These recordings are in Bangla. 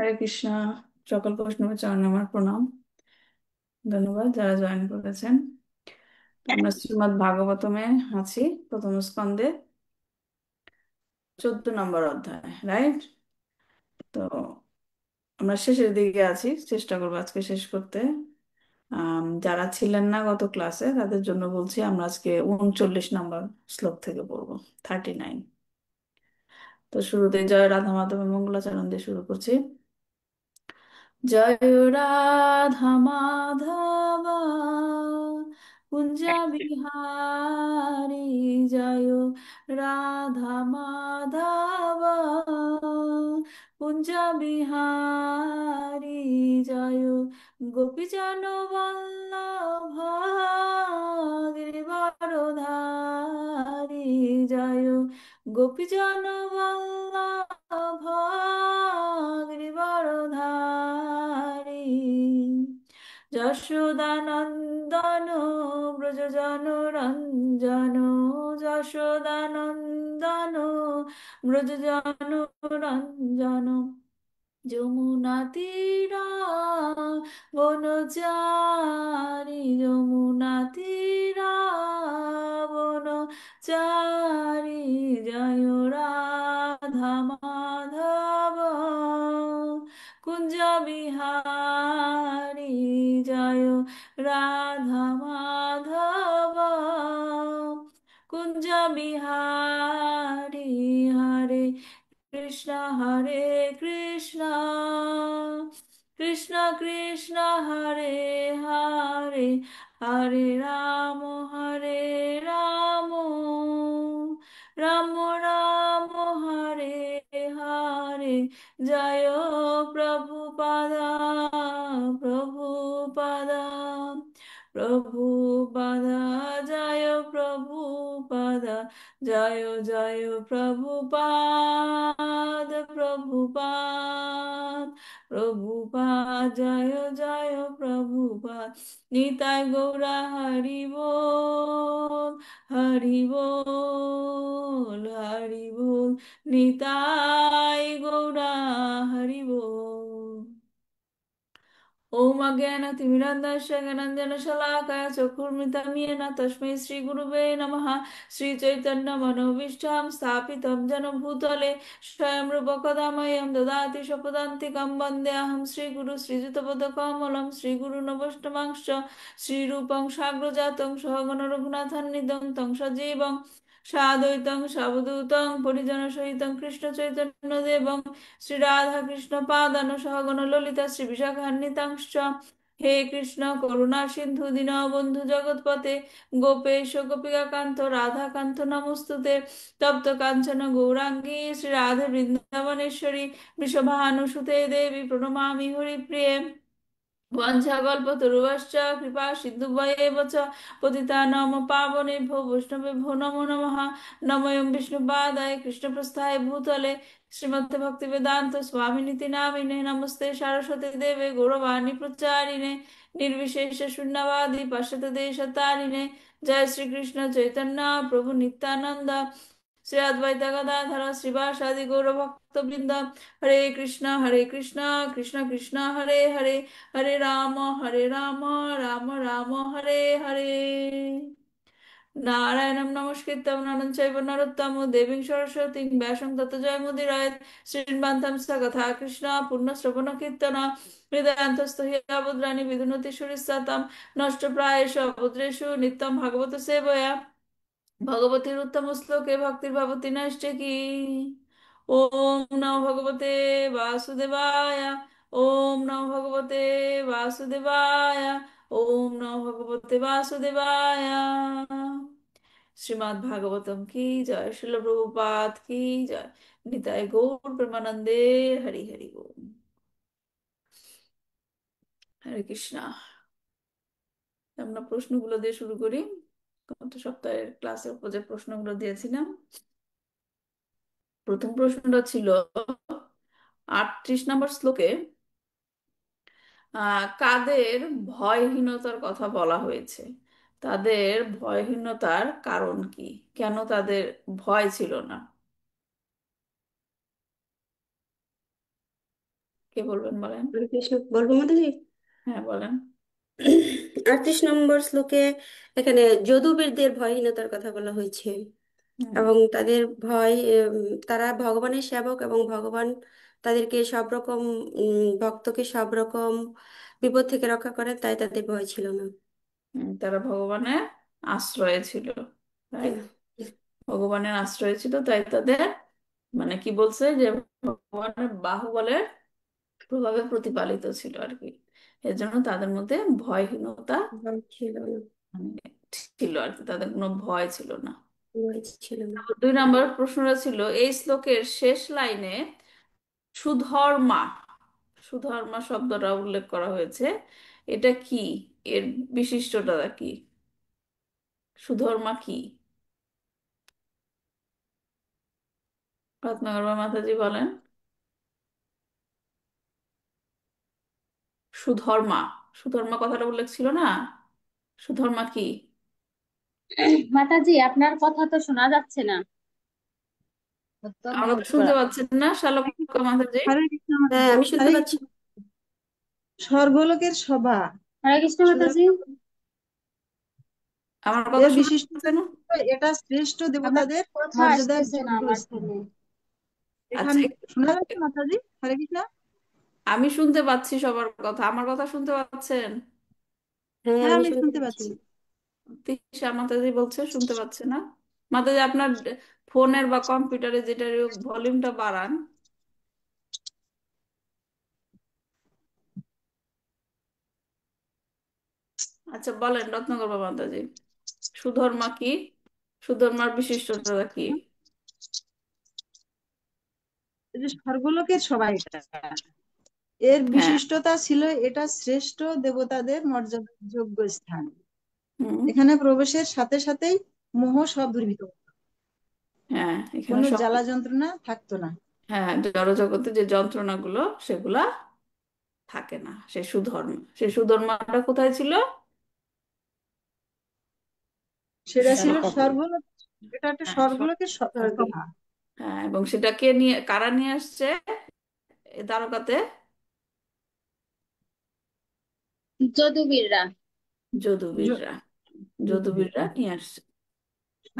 হরে কৃষ্ণ। সকল বৈষ্ণবের চরণে আমার প্রণাম। ধন্যবাদ যারা জয়েন করেছেন। তো আমরা শ্রীমদ্ ভাগবতমে আছি, প্রথম স্কন্ধে 14 নম্বর অধ্যায়, রাইট? তো আমরা শেষের দিকে আছি, চেষ্টা করবো আজকে শেষ করতে। যারা ছিলেন না গত ক্লাসে তাদের জন্য বলছি, আমরা আজকে 39 নম্বর শ্লোক থেকে পড়বো, 39। তো শুরুতে জয় রাধা মাধবের মঙ্গলাচরণ দিয়ে শুরু করছি। জয় রাধা মাধব কুঞ্জ বিহারী, জয় রাধা মাধব কুঞ্জ বিহারী, জয় গোপীজন বল্লভ গিরিবরধারী, জয় গোপীজন বল্লভ গিরিবরধারী, যশোদানন্দন ব্রজজন রঞ্জন, যশোদানন্দন ব্রজজন রঞ্জন, যমুনা তীরা বনচারী, যমুনা তীরা বনচারী, জয় রাধা মাধব কুঞ্জ বিহারী, জয় রাধা মাধব কুঞ্জ বিহারী, হরে কৃষ্ণ হরে কৃষ্ণ কৃষ্ণ কৃষ্ণ হরে হরে, হরে রাম হরে রাম রাম রাম হরে হরে, জয় প্রভুপাদা প্রভুপাদা প্রভুপাদা, জয় প্রভুপাদা, জয় জয় প্রভুপাদ প্রভুপাদ প্রভুপাদ, জয় জয় প্রভুপাদ। নিতাই গৌরা হরি বল, হরি বল, হরি বল, নিতাই গৌরা হরি বল। ওম অজ্ঞানতিমিরন্ধস্য জ্ঞানাঞ্জনশলাকায় চক্ষুর্মিলিतं येन তস্मै শ্রীগুরুবে নমঃ। শ্রীচৈতন্যমনোভীষ্টাং স্থাপিतं येन ভূতলে স্বয়ং রূপ কदा मह्यं ददाति स्वपदान्तिकं। वन्देऽहं श्रीगुरु श्रीयुतपदकमलं श्रीगुरून् वैष्णवांश्च श्रीरूपं साग्रजातं सहगण रघुनाथान्वितं तं सजीवं साद्वैतं सावधूतं परिजनसहितं कृष्णचैतन्यदेवं শ্রী রাধা কৃষ্ণ পাদান সহগণ ললিতা শ্রী বিশাখান্বিতাংশ্চ। হে কৃষ্ণ করুণা সিন্ধু দীনবন্ধু জগৎপতে, গোপেশ গোপিকাকান্ত রাধাকান্ত নমস্তুতে। তপ্ত কাঞ্চন গৌরাঙ্গী শ্রী রাধে বৃন্দাবনেশ্বরী, বৃষভানুসুতে দেবী প্রণমামি হরিপ্রিয়ে। वंशाकल्पतरुश्च कृपा सिन्धुभ्येव च पतितानां पावनेभ्यो वैष्णवेभ्यो नमो नमः। नमोऽयं विष्णुपादाय कृष्णप्रस्थाय भूतले श्रीमद् भक्तिवेदान्त स्वामिनिति नामिने। नमस्ते सरस्वती देवे गौरवाणी प्रचारिणे, निर्विशेष शून्यवादी पाश्चात्य देशतारिणे। जय श्री कृष्ण चैतन्य प्रभु नित्यानंद, श्री अद्वैत गदाधर श्रीवासादि गौरभक्तवृंद। हरे कृष्ण कृष्ण कृष्ण हरे हरे, हरे हरे राम राम राम हरे हरे। नारायणं नमस्कृत्य नरं चैव नरोत्तमं देवीं सरस्वतीं व्यासं ततो जयमुदीरयेत्। श्रीमन्तं सकथा कृष्ण पुण्यश्रवणकीर्तन, हृदयान्तस्थो हि भद्राणि विदुनोति सुरिस्तातं। नष्टप्रायेषु अभद्रेषु नित्यं भागवत सेवया, भगवतीर उत्तम श्लोके भक्तिर्भवति नैष्टिकी। ओम नमो भगवते वासुदेवाय, ओम नमो भगवते वासुदेवाय, ओम नमो भगवते वासुदेवाय। श्रीमद् भागवतम की जय, श्रील प्रभुपाद की जय, निताय गौर प्रेमानंदे। हरि हरि बोल। হরে কৃষ্ণা। আমরা প্রশ্নগুলো দিয়ে শুরু করি। গত সপ্তাহের ক্লাসে যে প্রশ্নগুলো দিয়েছিলাম, প্রথম প্রশ্নটা ছিল 38 নম্বর শ্লোকে কাদের ভয়হীনতার কথা বলা হয়েছে। তাদের ভয়হীনতার কারণ কি, কেন তাদের ভয় ছিল না? কে বলবেন বলেন। হরে কৃষ্ণ, বলবো মাতাজি। হ্যাঁ বলেন। 38 নম্বর শ্লোকে এখানে যদুবীরদের ভয়হীনতার কথা বলা হয়েছে হুম। এবং তাদের ভয়, তারা ভগবানের সেবক এবং ভগবান তাদেরকে সব রকম, ভক্তকে সব রকম বিপদ থেকে রক্ষা করেন, তাই তাদের ভয় ছিল না। তারা ভগবানের আশ্রয়ে ছিল, রাইট। ভগবানের আশ্রয়ে ছিল, তাই তাদের মানে কি বলছে যে ভগবানের বাহুবলের প্রভাবে প্রতিপালিত ছিল আর কি। এর জন্য তাদের মধ্যে ভয়হীনতা ভয় ছিল না, মানে ছিল আর কি, তাদের কোনো ভয় ছিল না। ভয় ছিল না। তারপর 2 নম্বর প্রশ্নটা ছিল এই শ্লোকের শেষ লাইনে সুধর্মা, সুধর্মা শব্দটা উল্লেখ করা হয়েছে, এটা কি, এর বিশিষ্টটা কি, সুধর্মা কি? রত্নাকর বা মাতাজি বলেন। সুধর্মা, সুধর্মা কথাটা উল্লেখ ছিল না, সুধর্মা কি? মাতাজি, আপনার কথা তো শোনা যাচ্ছে না। উত্তর আমরা তো মিউট শুনতে করা। পাচ্ছেন না শালক মাতাজি? হরে কৃষ্ণ হ্যাঁ, মাতাজি। আমি শুনতে হরে পাচ্ছি। কৃষ্ণ। স্বর্গলোকের সভা হরে কৃষ্ণ মাতাজি। সুধর্মা, আমার কথা এর শোনা বিশিষ্টতা যাচ্ছে না? হলো এটা শ্রেষ্ঠ আপনার দেবতাদের কথা মর্যাদার আসতেছে না যোগ্য আমার স্থান। ফোনে। আচ্ছা, এখানে শোনা যাচ্ছে মাতাজি? হরে কৃষ্ণ। আমি শুনতে পাচ্ছি সবার কথা, আমার কথা শুনতে পাচ্ছেন? হ্যাঁ, হ্যাঁ, আমি আমি শুনতে শুনতে পাচ্ছি। পাচ্ছি। তিশা মাতাজি বলছে শুনতে পাচ্ছে না। মাতাজি আপনার ফোনের বা কম্পিউটারে যেটা ভলিউমটা বাড়ান। আচ্ছা বলেন রত্নগর্ভ মাতাজি, সুধর্মা কি, সুধর্মার বিশিষ্টতা কি? এই যে স্বর্গলোকের সভা, এটা এর হ্যাঁ। বিশিষ্টতা ছিল এটা শ্রেষ্ঠ দেবতাদের মর্যাদার যোগ্য স্থান। হুম। এখানে প্রবেশের সাথে সাথেই মোহ সব দূরীভূত হতো। হ্যাঁ এখানে কোনো সব, জ্বালা যন্ত্রণা থাকতো না। হ্যাঁ জড়জগতে যে যন্ত্রণাগুলো সেগুলা থাকে না, সেই সুধর্ম, সেই সুধর্মটা কোথায় ছিল? সেটা ছিল স্বর্গলোক। স্বর্গলোক। এটা একটা হ্যাঁ স্বর্গলোকের স্বর্গে। সভা। হ্যাঁ, এবং সেটা কে নিয়ে, কারা নিয়ে আসছে এ দ্বারকাতে? যদুবীররা। যদুবীররা, যদুবীররা নিয়ে আসছে।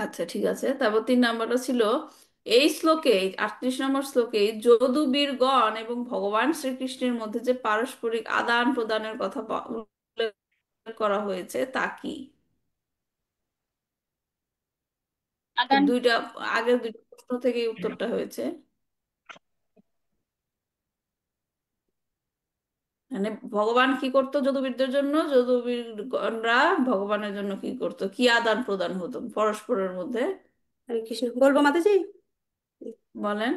আচ্ছা ঠিক আছে, তারপর 3 নম্বরটা ছিল এই শ্লোকে, 38 নম্বর শ্লোকে যদুবীরগণ এবং ভগবান শ্রীকৃষ্ণের মধ্যে যে পারস্পরিক আদান প্রদানের কথা উল্লেখ করা হয়েছে তা কি? আদান। দুইটা, আগের দুইটা প্রশ্ন থেকেই উত্তরটা হয়েছে। মানে ভগবান কি করতো যদুবীরদের জন্য, যদুবীরগণরা ভগবানের জন্য কি করতো, কি আদান প্রদান হতো পরস্পরের মধ্যে? হরে কৃষ্ণ, বলবো মাতাজি। বলেন।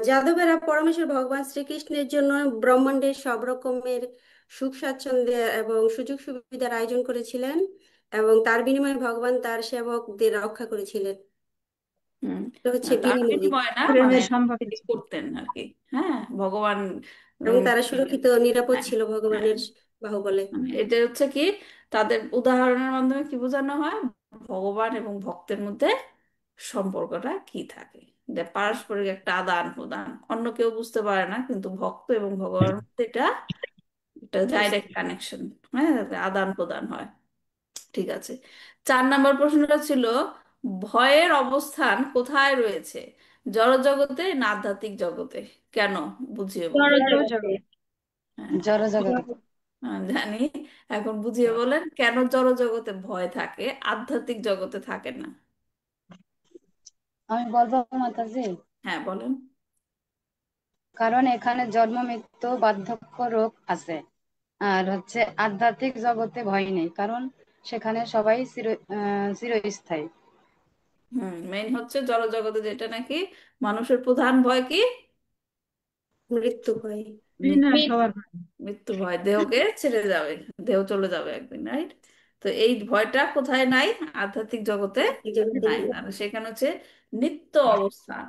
যাদবেরা পরমেশ্বর ভগবান শ্রীকৃষ্ণের জন্য ব্রহ্মাণ্ডের সব রকমের সুখ স্বাচ্ছন্দ্য এবং সুযোগ সুবিধার আয়োজন করেছিলেন এবং তার বিনিময়ে ভগবান তার সেবকদের রক্ষা করেছিলেন। হুম। এটা হচ্ছে তার বিনিময়। বিনিময়ে না, মানে প্রেমের সম্পর্ক তিনি ছিল। করতেন আর কি। হ্যাঁ ভগবান এবং উম, তারা সুরক্ষিত নিরাপদ হ্যাঁ, ছিল হ্যাঁ, ভগবানের বাহুবলে। মানে এটা হচ্ছে কি, তাদের উদাহরণের মাধ্যমে কি বোঝানো হয়, ভগবান এবং ভক্তের মধ্যে সম্পর্কটা কি থাকে, যে পারস্পরিক একটা আদান প্রদান, অন্য কেউ বুঝতে পারে না কিন্তু ভক্ত এবং ভগবানের মধ্যে এটা একটা বুঝতে ডাইরেক্ট কানেকশন, হ্যাঁ, আদান প্রদান হয়। ঠিক আছে। 4 নম্বর প্রশ্নটা ছিল ভয়ের অবস্থান কোথায় রয়েছে, জড়জগতে না আধ্যাত্মিক জগতে, কেন, বুঝিয়ে বলেন। জড় জড়জগতে। জগৎ। হ্যাঁ, জড়জগতে। জানি, এখন বুঝিয়ে বলেন কেন জড়জগতে ভয় থাকে, আধ্যাত্মিক জগতে থাকে না? আমি বলবো মাতাজি। হ্যাঁ বলেন। কারণ এখানে জন্ম মৃত্যু বার্ধক্য রোগ আছে। আর হচ্ছে আধ্যাত্মিক জগতে ভয় নেই, কারণ সেখানে সবাই চিরস্থায়ী। মেইন হচ্ছে জড়জগতে যেটা নাকি মানুষের প্রধান ভয় কি, মৃত্যু হয়। এই না মৃত্যু। সবার। মৃত্যু ভয়, দেহকে ছেড়ে যাবে, দেহ চলে যাবে একদিন, রাইট। তো এই ভয়টা কোথায় নাই, আধ্যাত্মিক জগতে আধ্যাত্মিক জগতে নাই, নেই। আর সেখানে হচ্ছে নিত্য অবস্থান,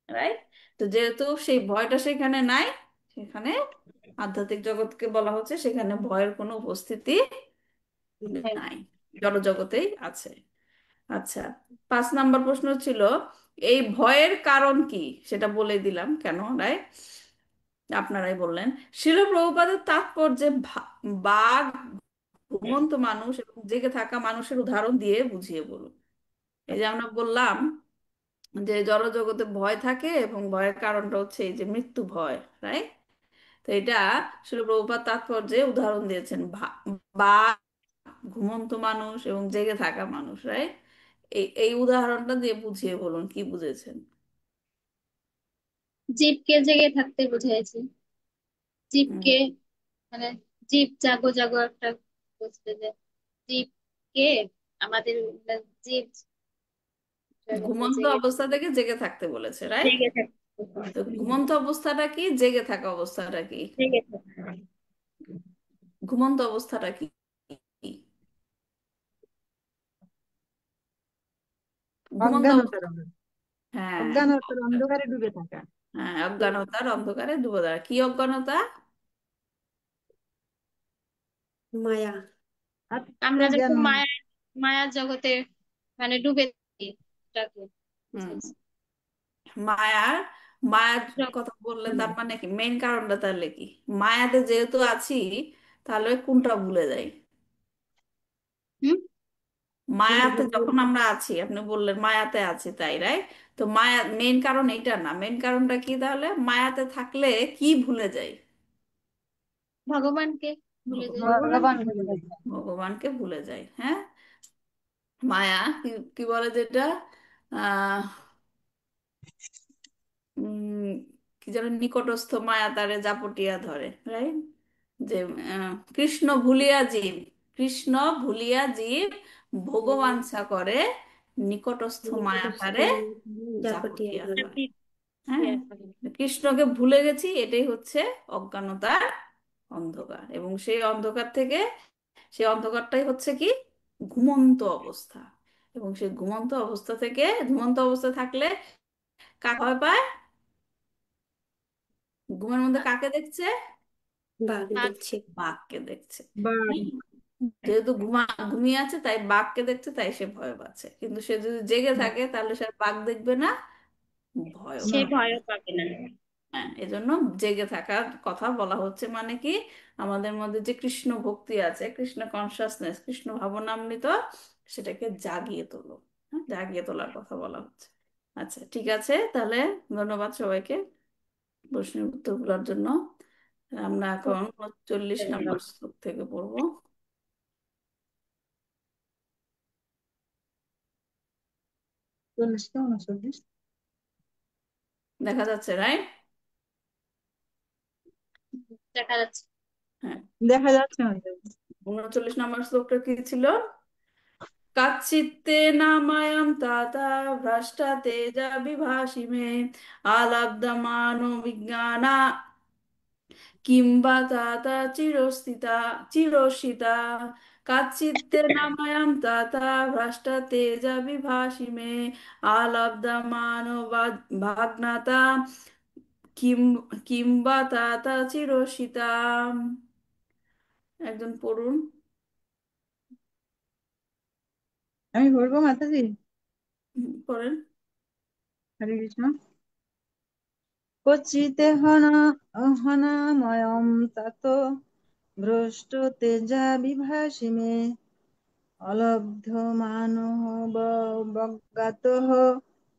রাইট। তো যেহেতু সেই ভয়টা সেখানে নাই, সেখানে আধ্যাত্মিক জগৎকে বলা হচ্ছে সেখানে ভয়ের কোনো উপস্থিতি নাই, জড়জগতেই আছে। আচ্ছা, 5 নম্বর প্রশ্ন ছিল এই ভয়ের কারণ কি, সেটা বলে দিলাম কেন, রাইট। আপনারাই বললেন। শিল প্রভুপাদের তাৎপর্যে বাঘ, ঘুমন্ত মানুষ এবং জেগে থাকা মানুষের উদাহরণ দিয়ে বুঝিয়ে বলুন। এই যে আমরা বললাম যে জড়জগতে ভয় থাকে এবং ভয়ের কারণটা হচ্ছে এই যে মৃত্যু ভয়, রাইট? তো এটা শিল প্রভুপাদ তাৎপর্যে উদাহরণ দিয়েছেন বাঘ, ঘুমন্ত মানুষ এবং জেগে থাকা মানুষ, রাইট? এই এই উদাহরণটা দিয়ে বুঝিয়ে বলুন কি বুঝেছেন। জীবকে জেগে থাকতে বুঝাইছি। হুম। জীবকে মানে জীব জাগো জাগো একটা বুঝতে যে জীবকে আমাদের জীব জগতে ঘুমন্ত জেগে অবস্থা থেকে জেগে থাকতে বলেছে, রাইট? জেগে থাকতে তো ঘুমন্ত অবস্থাটা কি, জেগে থাকা অবস্থাটা কি? জেগে থাকতে ঘুমন্ত অবস্থাটা কি? ঘুমন্ত অজ্ঞানতার অবস্থা, অন্ধকার, হ্যাঁ। অজ্ঞানতার অন্ধকারে ডুবে থাকা। হ্যাঁ, অজ্ঞানতার অন্ধকারে ডুবে দেওয়া। কি অজ্ঞানতা? মায়া। আমরা আত্মজ্ঞান। যখন মায়ার জগতে মানে ডুবে থাকি, এটাকে হুম। বুঝাইছি। মায়ার, মায়ার কথা বললে হুম। তার মানে কি, মেইন কারণটা তাহলে কি? মায়াতে যেহেতু আছি, তাহলে কোনটা ভুলে যাই? কোনটা মায়াতে বলতে যখন আমরা আছি, আপনি বললেন মায়াতে আছি, তাই রাইট? তো মায়া মেইন কারণ এটা না, মেইন কারণটা কি তাহলে? মায়াতে থাকলে কি ভুলে যাই? ভগবানকে ভুলে যাই। ভগবান, ভগবানকে ভগবানকে ভুলে বলে যায়। ভগবানকে ভুলে যাই, হ্যাঁ। মায়া কি, কি বলে যেটা, আহ উম কি যেন, নিকটস্থ মায়া তারে জাপটিয়া ধরে, রাইট? যে কৃষ্ণ ভুলিয়া জীব, কৃষ্ণ ভুলিয়া জীব ভগবানসা করে, নিকটস্থ মায়া নিকটস্থ তারে জাপটিয়া জাপটিয়া ধরে। ধরে। হ্যাঁ, কৃষ্ণকে ভুলে গেছি, এটাই হচ্ছে অজ্ঞানতার অন্ধকার। এবং সেই অন্ধকার থেকে, সেই অন্ধকারটাই হচ্ছে কি, ঘুমন্ত অবস্থা। এবং সেই ঘুমন্ত অবস্থা থেকে, ঘুমন্ত অবস্থা থাকলে কাকে ভয় পায়? ঘুমের মধ্যে কাকে দেখছে? বাঘ দেখছে। বাঘকে দেখছে। বা হুম। যেহেতু ঘুমিয়ে আছে তাই বাঘকে দেখছে, তাই সে ভয় পাচ্ছে। কিন্তু সে যদি জেগে থাকে তাহলে সে আর বাঘ দেখবে না, ভয়ও সে পাবে না। ভয়ও পাবে না। হ্যাঁ, এজন্য জেগে থাকার কথা বলা হচ্ছে। মানে কি, আমাদের মধ্যে যে কৃষ্ণ ভক্তি আছে, কৃষ্ণ কনসাসনেস, কৃষ্ণ ভাবনামৃত, সেটাকে জাগিয়ে তোলো। হ্যাঁ, জাগিয়ে তোলার কথা বলা হচ্ছে। আচ্ছা, ঠিক আছে তাহলে। ধন্যবাদ সবাইকে প্রশ্নের উত্তরগুলোর জন্য। আমরা এখন 40 নম্বর শ্লোক থেকে পড়বো। 40 টা 39। দেখা যাচ্ছে, রাইট? দেখা যাচ্ছে। হ্যাঁ। দেখা যাচ্ছে না তো। 39 নম্বর শ্লোকটা কি ছিল? কাচ্চিত্তে নামায়াম তাতা ভ্রষ্টা তেজা বিভাসি মে আলব্ধমানো বিজ্ঞানা কিংবা তাতা চিরস্থিতা চিরসিতা। কাচ্চিত্তে নামায়াম তাতা ভ্রষ্টা তেজা বিভাসি মে আলব্ধমানো ভাগ্নাতা কিম কিংবা তাতা চিরসিতা। একজন পড়ুন। আমি বলবো মাতাজি। পড়েন। হরে কৃষ্ণ। ক্বচিতে হনাময়ম তাত ভ্রষ্ট তেজা বিভাসি মে অলব্ধ মানহ বজ্ঞাতঃ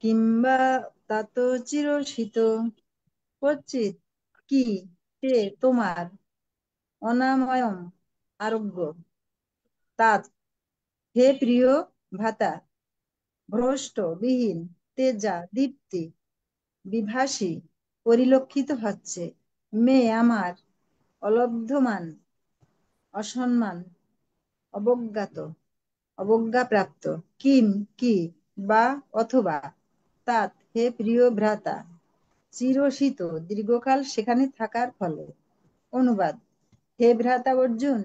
কিংবা তাত চিরসিত। ক্বচিৎ কি, তে তোমার, অনাময়ম আরোগ্য, তাত হে প্রিয় ভ্রাতা, ভ্রষ্ট বিহীন, তেজা দীপ্তি, বিভাসী পরিলক্ষিত হচ্ছে, মে আমার, অলব্ধমান অসম্মান, অবজ্ঞাত অবজ্ঞাপ্রাপ্ত, কিম কি, বা অথবা, তাত হে প্রিয় ভ্রাতা, চিরসিত দীর্ঘকাল সেখানে থাকার ফলে। অনুবাদ: হে ভ্রাতা অর্জুন,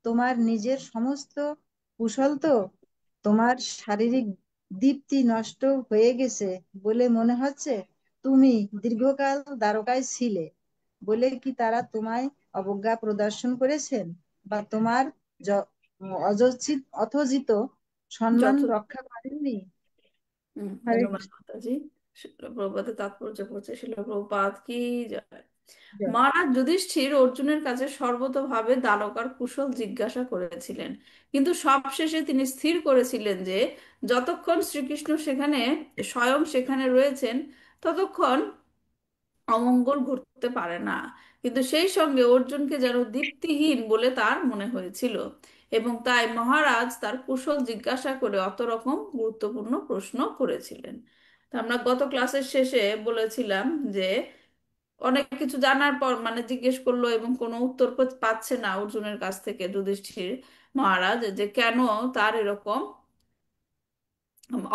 তোমার নিজের সমস্ত কুশল তো, তোমার শারীরিক দীপ্তি নষ্ট হয়ে গেছে বলে মনে হচ্ছে। তুমি দীর্ঘকাল দ্বারকায় ছিলে বলে কি তারা তোমায় অবজ্ঞা প্রদর্শন করেছেন, বা তোমার অথজিত সম্মান যত রক্ষা করেননি? হরে ধন্যবাদ কৃষ্ণ। মাতাজি। শিল প্রভুপাদের তাৎপর্য পড়ছে। শিল প্রভুপাদ কি জয়। মহারাজ যুধিষ্ঠির অর্জুনের কাছে সর্বতোভাবে দারোগার কুশল জিজ্ঞাসা করেছিলেন, কিন্তু সবশেষে তিনি স্থির করেছিলেন যে যতক্ষণ শ্রীকৃষ্ণ সেখানে স্বয়ং সেখানে রয়েছেন ততক্ষণ অমঙ্গল ঘটতে পারে না। কিন্তু সেই সঙ্গে অর্জুনকে যেন দীপ্তিহীন বলে তার মনে হয়েছিল, এবং তাই মহারাজ তার কুশল জিজ্ঞাসা করে অত রকম গুরুত্বপূর্ণ প্রশ্ন করেছিলেন। তা আমরা গত ক্লাসের শেষে বলেছিলাম যে অনেক কিছু জানার পর মানে জিজ্ঞেস করলো এবং কোনো উত্তর পাচ্ছে না অর্জুনের কাছ থেকে যুধিষ্ঠির মহারাজ, যে কেন তার এরকম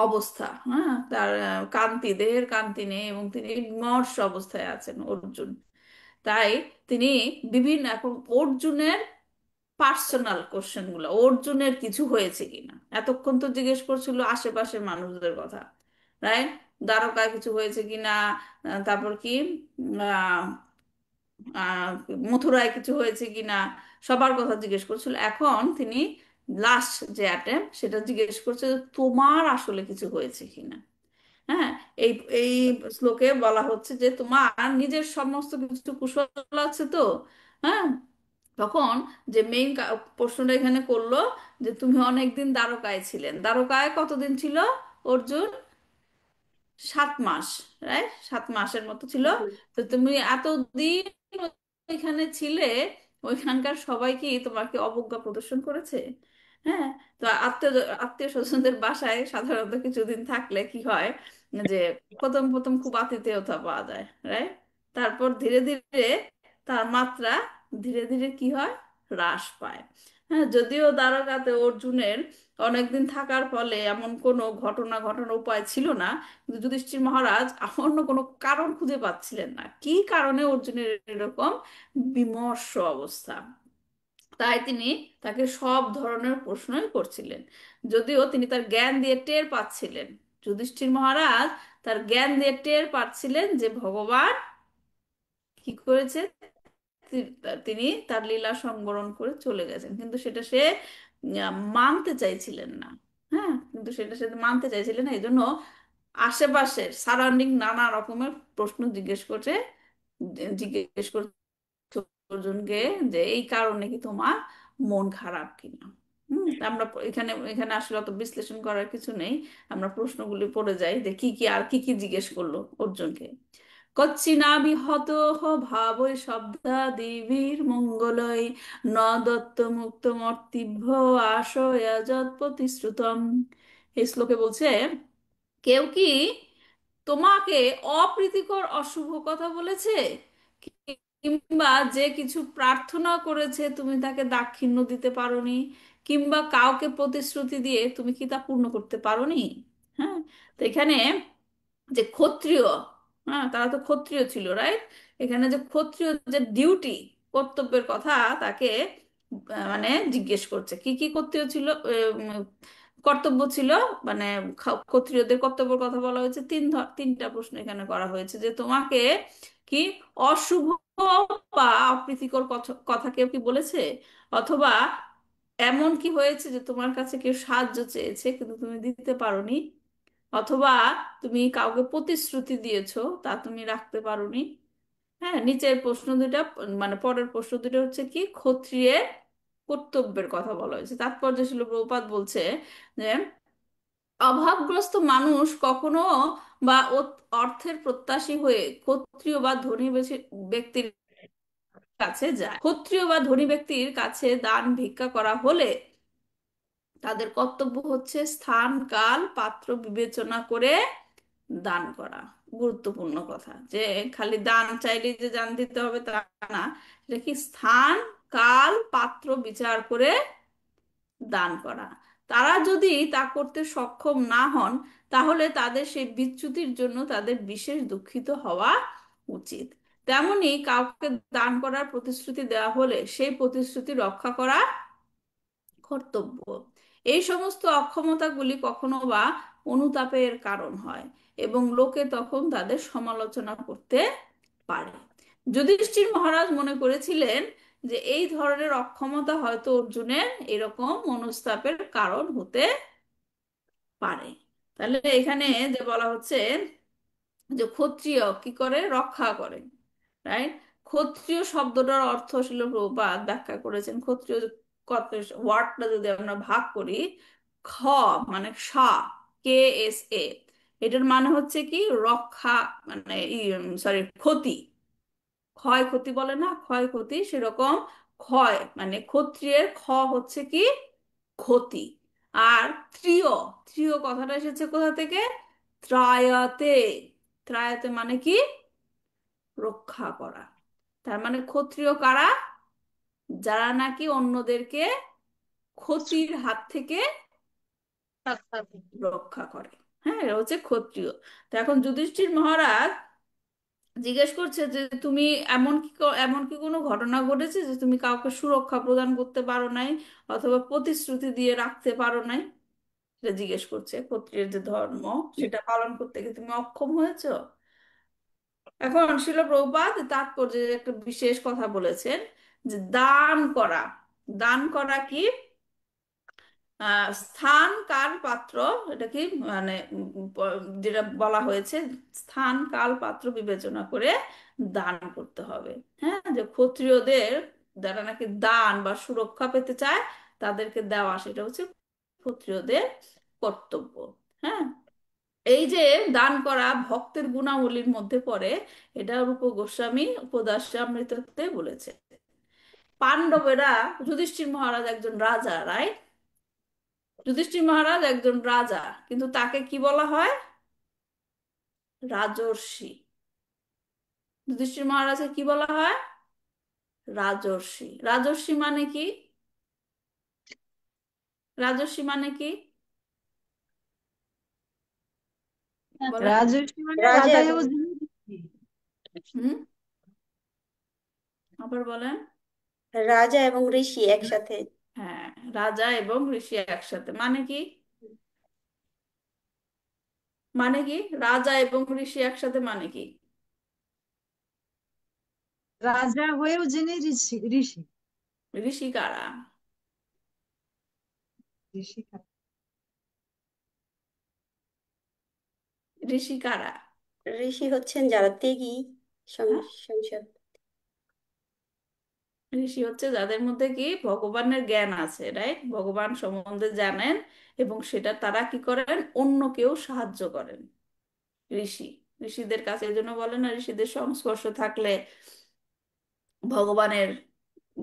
অবস্থা। হ্যাঁ, তার কান্তি, দেহের কান্তি নেই এবং তিনি মর্ষ অবস্থায় আছেন অর্জুন। তাই তিনি বিভিন্ন এখন অর্জুনের পার্সোনাল কোশ্চেন গুলো, অর্জুনের কিছু হয়েছে কিনা, এতক্ষণ তো জিজ্ঞেস করছিল আশেপাশের মানুষদের কথা, রাইট? দ্বারকায় কিছু হয়েছে কিনা, তারপর কি আহ আহ মথুরায় কিছু হয়েছে কিনা, সবার কথা জিজ্ঞেস করছিল। এখন তিনি লাস্ট যে অ্যাটেম্প সেটা জিজ্ঞেস করছে যে তোমার আসলে কিছু হয়েছে কিনা। হ্যাঁ, এই এই শ্লোকে বলা হচ্ছে যে তোমার নিজের সমস্ত কিছু কুশল আছে তো। হ্যাঁ, তখন যে মেইন প্রশ্নটা এখানে করলো যে তুমি অনেকদিন দ্বারকায় ছিলেন, দ্বারকায় কতদিন ছিল অর্জুন? 7 মাস, রাইট? 7 মাসের মতো ছিল। তো তুমি এতদিন ওইখানে ছিলে, ওইখানকার সবাই কি তোমাকে অবজ্ঞা প্রদর্শন করেছে? হ্যাঁ, তো আত্মীয় আত্মীয় স্বজনদের বাসায় সাধারণত কিছুদিন থাকলে কি হয় যে প্রথম প্রথম খুব আতিথেয়তা পাওয়া যায়, রাইট? তারপর ধীরে ধীরে তার মাত্রা ধীরে ধীরে কি হয়, হ্রাস পায়। হ্যাঁ, যদিও দ্বারকাতে অর্জুনের অনেকদিন থাকার ফলে এমন কোনো ঘটনা ঘটানোর উপায় ছিল না, কিন্তু যুধিষ্ঠির মহারাজ অন্য কোনো কারণ খুঁজে পাচ্ছিলেন না কি কারণে অর্জুনের এরকম বিমর্ষ অবস্থা। তাই তিনি তাকে সব ধরনের প্রশ্নই করছিলেন, যদিও তিনি তার জ্ঞান দিয়ে টের পাচ্ছিলেন। যুধিষ্ঠির মহারাজ তার জ্ঞান দিয়ে টের পাচ্ছিলেন যে ভগবান কি করেছে, তিনি তার লীলা সংবরণ করে চলে গেছেন, কিন্তু সেটা সে মানতে চাইছিলেন না। হ্যাঁ, কিন্তু সেটা সে মানতে চাইছিলেন না, এই জন্য আশেপাশের সারাউন্ডিং নানা রকমের প্রশ্ন জিজ্ঞেস করছে অর্জুনকে, যে এই কারণে কি তোমার মন খারাপ কিনা। আমরা এখানে এখানে আসলে অত বিশ্লেষণ করার কিছু নেই, আমরা প্রশ্নগুলি পড়ে যাই যে কি কি আর কি কি জিজ্ঞেস করলো অর্জুনকে। কচ্ছিনাবিহত ভাবৈ শব্দাদিভির মঙ্গলৈ ন দত্ত মুক্ত মর্তিভ্য আশয়া যৎপ্রতিশ্রুতম। এই শ্লোকে বলছে, কেউ কি তোমাকে অপ্রীতিকর অশুভ কথা বলেছে, কিংবা যে কিছু প্রার্থনা করেছে তুমি তাকে দাক্ষিণ্য দিতে পারোনি, কিংবা কাউকে প্রতিশ্রুতি দিয়ে তুমি কি তা পূর্ণ করতে পারোনি? হ্যাঁ, তো এখানে যে ক্ষত্রিয়, হ্যাঁ তারা তো ক্ষত্রিয় ছিল, রাইট? এখানে যে ক্ষত্রিয় যে ডিউটি, কর্তব্যের কথা তাকে মানে জিজ্ঞেস করছে কি কি কর্তব্য ছিল, কর্তব্য ছিল, মানে ক্ষত্রিয়দের কর্তব্যের কথা বলা হয়েছে। তিনটা প্রশ্ন এখানে করা হয়েছে, যে তোমাকে কি অশুভ বা অপ্রীতিকর কথা কেউ কি বলেছে, অথবা এমন কি হয়েছে যে তোমার কাছে কেউ সাহায্য চেয়েছে কিন্তু তুমি দিতে পারোনি, অথবা তুমি কাউকে প্রতিশ্রুতি দিয়েছো তা তুমি রাখতে পারোনি। হ্যাঁ, নিচের প্রশ্ন দুটা মানে পরের প্রশ্ন দুটো হচ্ছে কি ক্ষত্রিয়ের কর্তব্যের কথা বলা হয়েছে। তাৎপর্য ছিল প্রভুপাদ বলছে যে অভাবগ্রস্ত মানুষ কখনো বা অর্থের প্রত্যাশী হয়ে ক্ষত্রিয় বা ধনী ব্যক্তির কাছে যায়। ক্ষত্রিয় বা ধনী ব্যক্তির কাছে দান ভিক্ষা করা হলে তাদের কর্তব্য হচ্ছে স্থান কাল পাত্র বিবেচনা করে দান করা। গুরুত্বপূর্ণ কথা, যে খালি দান চাইলে যে দান দিতে হবে তা না, এটা কি স্থান কাল পাত্র বিচার করে দান করা। তারা যদি তা করতে সক্ষম না হন তাহলে তাদের সেই বিচ্যুতির জন্য তাদের বিশেষ দুঃখিত হওয়া উচিত। তেমনি কাউকে দান করার প্রতিশ্রুতি দেওয়া হলে সেই প্রতিশ্রুতি রক্ষা করা কর্তব্য। এই সমস্ত অক্ষমতাগুলি কখনো বা অনুতাপের কারণ হয় এবং লোকে তখন তাদের সমালোচনা করতে পারে। যুধিষ্ঠির মহারাজ মনে করেছিলেন যে এই ধরনের অক্ষমতা হয়তো অর্জুনের এরকম মনস্তাপের কারণ হতে পারে। তাহলে এখানে যে বলা হচ্ছে যে ক্ষত্রিয় কি করে রক্ষা করে, রাইট? ক্ষত্রিয় শব্দটার অর্থ ছিল প্রভুপাদ ব্যাখ্যা করেছেন, ক্ষত্রিয় ওয়ার্ডটা যদি আমরা ভাগ করি, খ মানে সা, কে এস এ, এটার মানে হচ্ছে কি রক্ষা, মানে সরি ক্ষতি, ক্ষয়ক্ষতি বলে না, ক্ষয়ক্ষতি, সেরকম ক্ষয় মানে ক্ষত্রিয়ের খ হচ্ছে কি ক্ষতি। আর ত্রিয়, ত্রিয় কথাটা এসেছে কোথা থেকে? ত্রায়তে, ত্রায়তে মানে কি রক্ষা করা। তার মানে ক্ষত্রিয় কারা? যারা নাকি অন্যদেরকে ক্ষতির হাত থেকে রক্ষা করে। হ্যাঁ, এরা হচ্ছে ক্ষত্রিয়। তো এখন যুধিষ্ঠির মহারাজ জিজ্ঞেস করছে যে তুমি এমন কি কোনো ঘটনা ঘটেছে যে তুমি কাউকে সুরক্ষা প্রদান করতে পারো নাই, অথবা প্রতিশ্রুতি দিয়ে রাখতে পারো নাই? সেটা জিজ্ঞেস করছে, ক্ষত্রিয়ের যে ধর্ম সেটা পালন করতে গিয়ে তুমি অক্ষম হয়েছো। এখন শিল প্রভুপাদ তাৎপর্যে একটা বিশেষ কথা বলেছেন, যে দান করা। দান করা কি? স্থান কাল পাত্র, এটা কি মানে যেটা বলা হয়েছে, স্থান কাল পাত্র বিবেচনা করে দান করতে হবে। হ্যাঁ, যে ক্ষত্রিয়দের যারা নাকি দান বা সুরক্ষা পেতে চায় তাদেরকে দেওয়া, সেটা হচ্ছে ক্ষত্রিয়দের কর্তব্য। হ্যাঁ, এই যে দান করা ভক্তের গুণাবলীর মধ্যে পড়ে, এটা রূপ গোস্বামী উপদাশ্রামৃততে বলেছে। পাণ্ডবেরা, যুধিষ্ঠির মহারাজ একজন রাজা, রাইট? যুধিষ্ঠির মহারাজ একজন রাজা, কিন্তু তাকে কি বলা হয়? রাজর্ষি। যুধিষ্ঠির মহারাজকে কি বলা হয়? রাজর্ষি। রাজর্ষি মানে কি? রাজর্ষি মানে কি বলেন? রাজর্ষি মানে রাজা রাজা এবং এবং হুম, আবার বলেন। রাজা এবং ঋষি একসাথে। হ্যাঁ, রাজা এবং ঋষি একসাথে মানে কি? মানে কি রাজা এবং ঋষি একসাথে মানে কি? রাজা হয়েও যিনি ঋষি। ঋষি ঋষি কারা? ঋষি ঋষি কারা? ঋষি হচ্ছেন যারা ত্যাগী, হ্যাঁ, সংসার। ঋষি হচ্ছে যাদের মধ্যে কি ভগবানের জ্ঞান আছে, রাইট? ভগবান সম্বন্ধে জানেন, এবং সেটা তারা কি করেন, অন্যকেও সাহায্য করেন। ঋষি, ঋষিদের কাছে এই জন্য বলে না, ঋষিদের সংস্পর্শ থাকলে ভগবানের,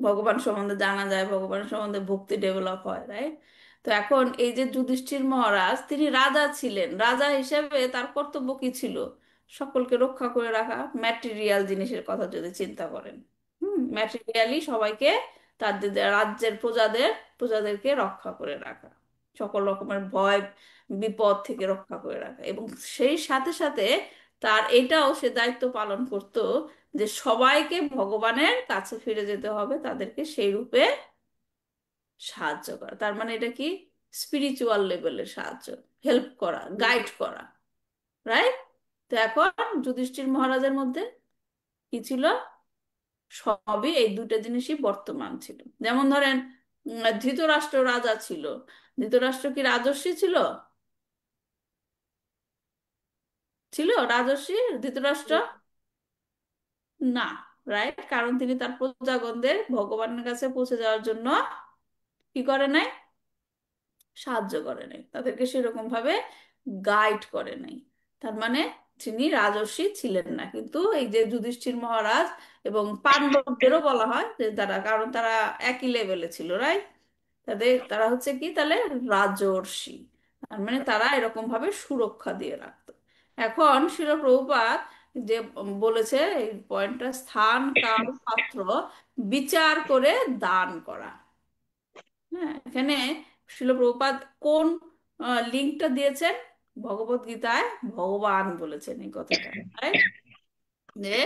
ভগবান সম্বন্ধে জানা যায়, ভগবান সম্বন্ধে ভক্তি ডেভেলপ হয়, রাইট? তো এখন এই যে যুধিষ্ঠির মহারাজ, তিনি রাজা ছিলেন, রাজা হিসেবে তার কর্তব্য কি ছিল? সকলকে রক্ষা করে রাখা, ম্যাটেরিয়াল জিনিসের কথা যদি চিন্তা করেন, ম্যাটেরিয়ালি সবাইকে, তার যে রাজ্যের প্রজাদেরকে রক্ষা করে রাখা, সকল রকমের ভয় বিপদ থেকে রক্ষা করে রাখা, এবং সেই সাথে সাথে তার এটাও সে দায়িত্ব পালন করত যে সবাইকে ভগবানের কাছে ফিরে যেতে হবে, তাদেরকে সেই রূপে সাহায্য করা। তার মানে এটা কি স্পিরিচুয়াল লেভেলের সাহায্য, হেল্প করা, গাইড করা, রাইট? তো এখন যুধিষ্ঠির মহারাজের মধ্যে কি ছিল? সবই এই দুটো জিনিসই বর্তমান ছিল। যেমন ধরেন ধৃতরাষ্ট্র রাজা ছিল, ধৃতরাষ্ট্র কি রাজর্ষি ছিল? ছিল রাজর্ষি ধৃতরাষ্ট্র? না, রাইট? কারণ তিনি তার প্রজাগণদের ভগবানের কাছে পৌঁছে যাওয়ার জন্য কি করে নাই, সাহায্য করে নাই, তাদেরকে সেরকম ভাবে গাইড করে নাই। তার মানে তিনি রাজর্ষি ছিলেন না। কিন্তু এই যে যুধিষ্ঠির মহারাজ এবং পাণ্ডবদেরও বলা হয় যে তারা, কারণ তারা একই লেভেলে ছিল, রাইট? তারা হচ্ছে কি তাহলে রাজর্ষি। তার মানে তারা এরকম ভাবে সুরক্ষা দিয়ে রাখতো। এখন শিল প্রভুপাদ যে বলেছে এই পয়েন্টটা, স্থান কাল পাত্র বিচার করে দান করা। হ্যাঁ, এখানে শিল প্রভুপাদ কোন লিঙ্কটা দিয়েছেন? ভগবত গীতায় ভগবান বলেছেন এই কথাটা, right? যে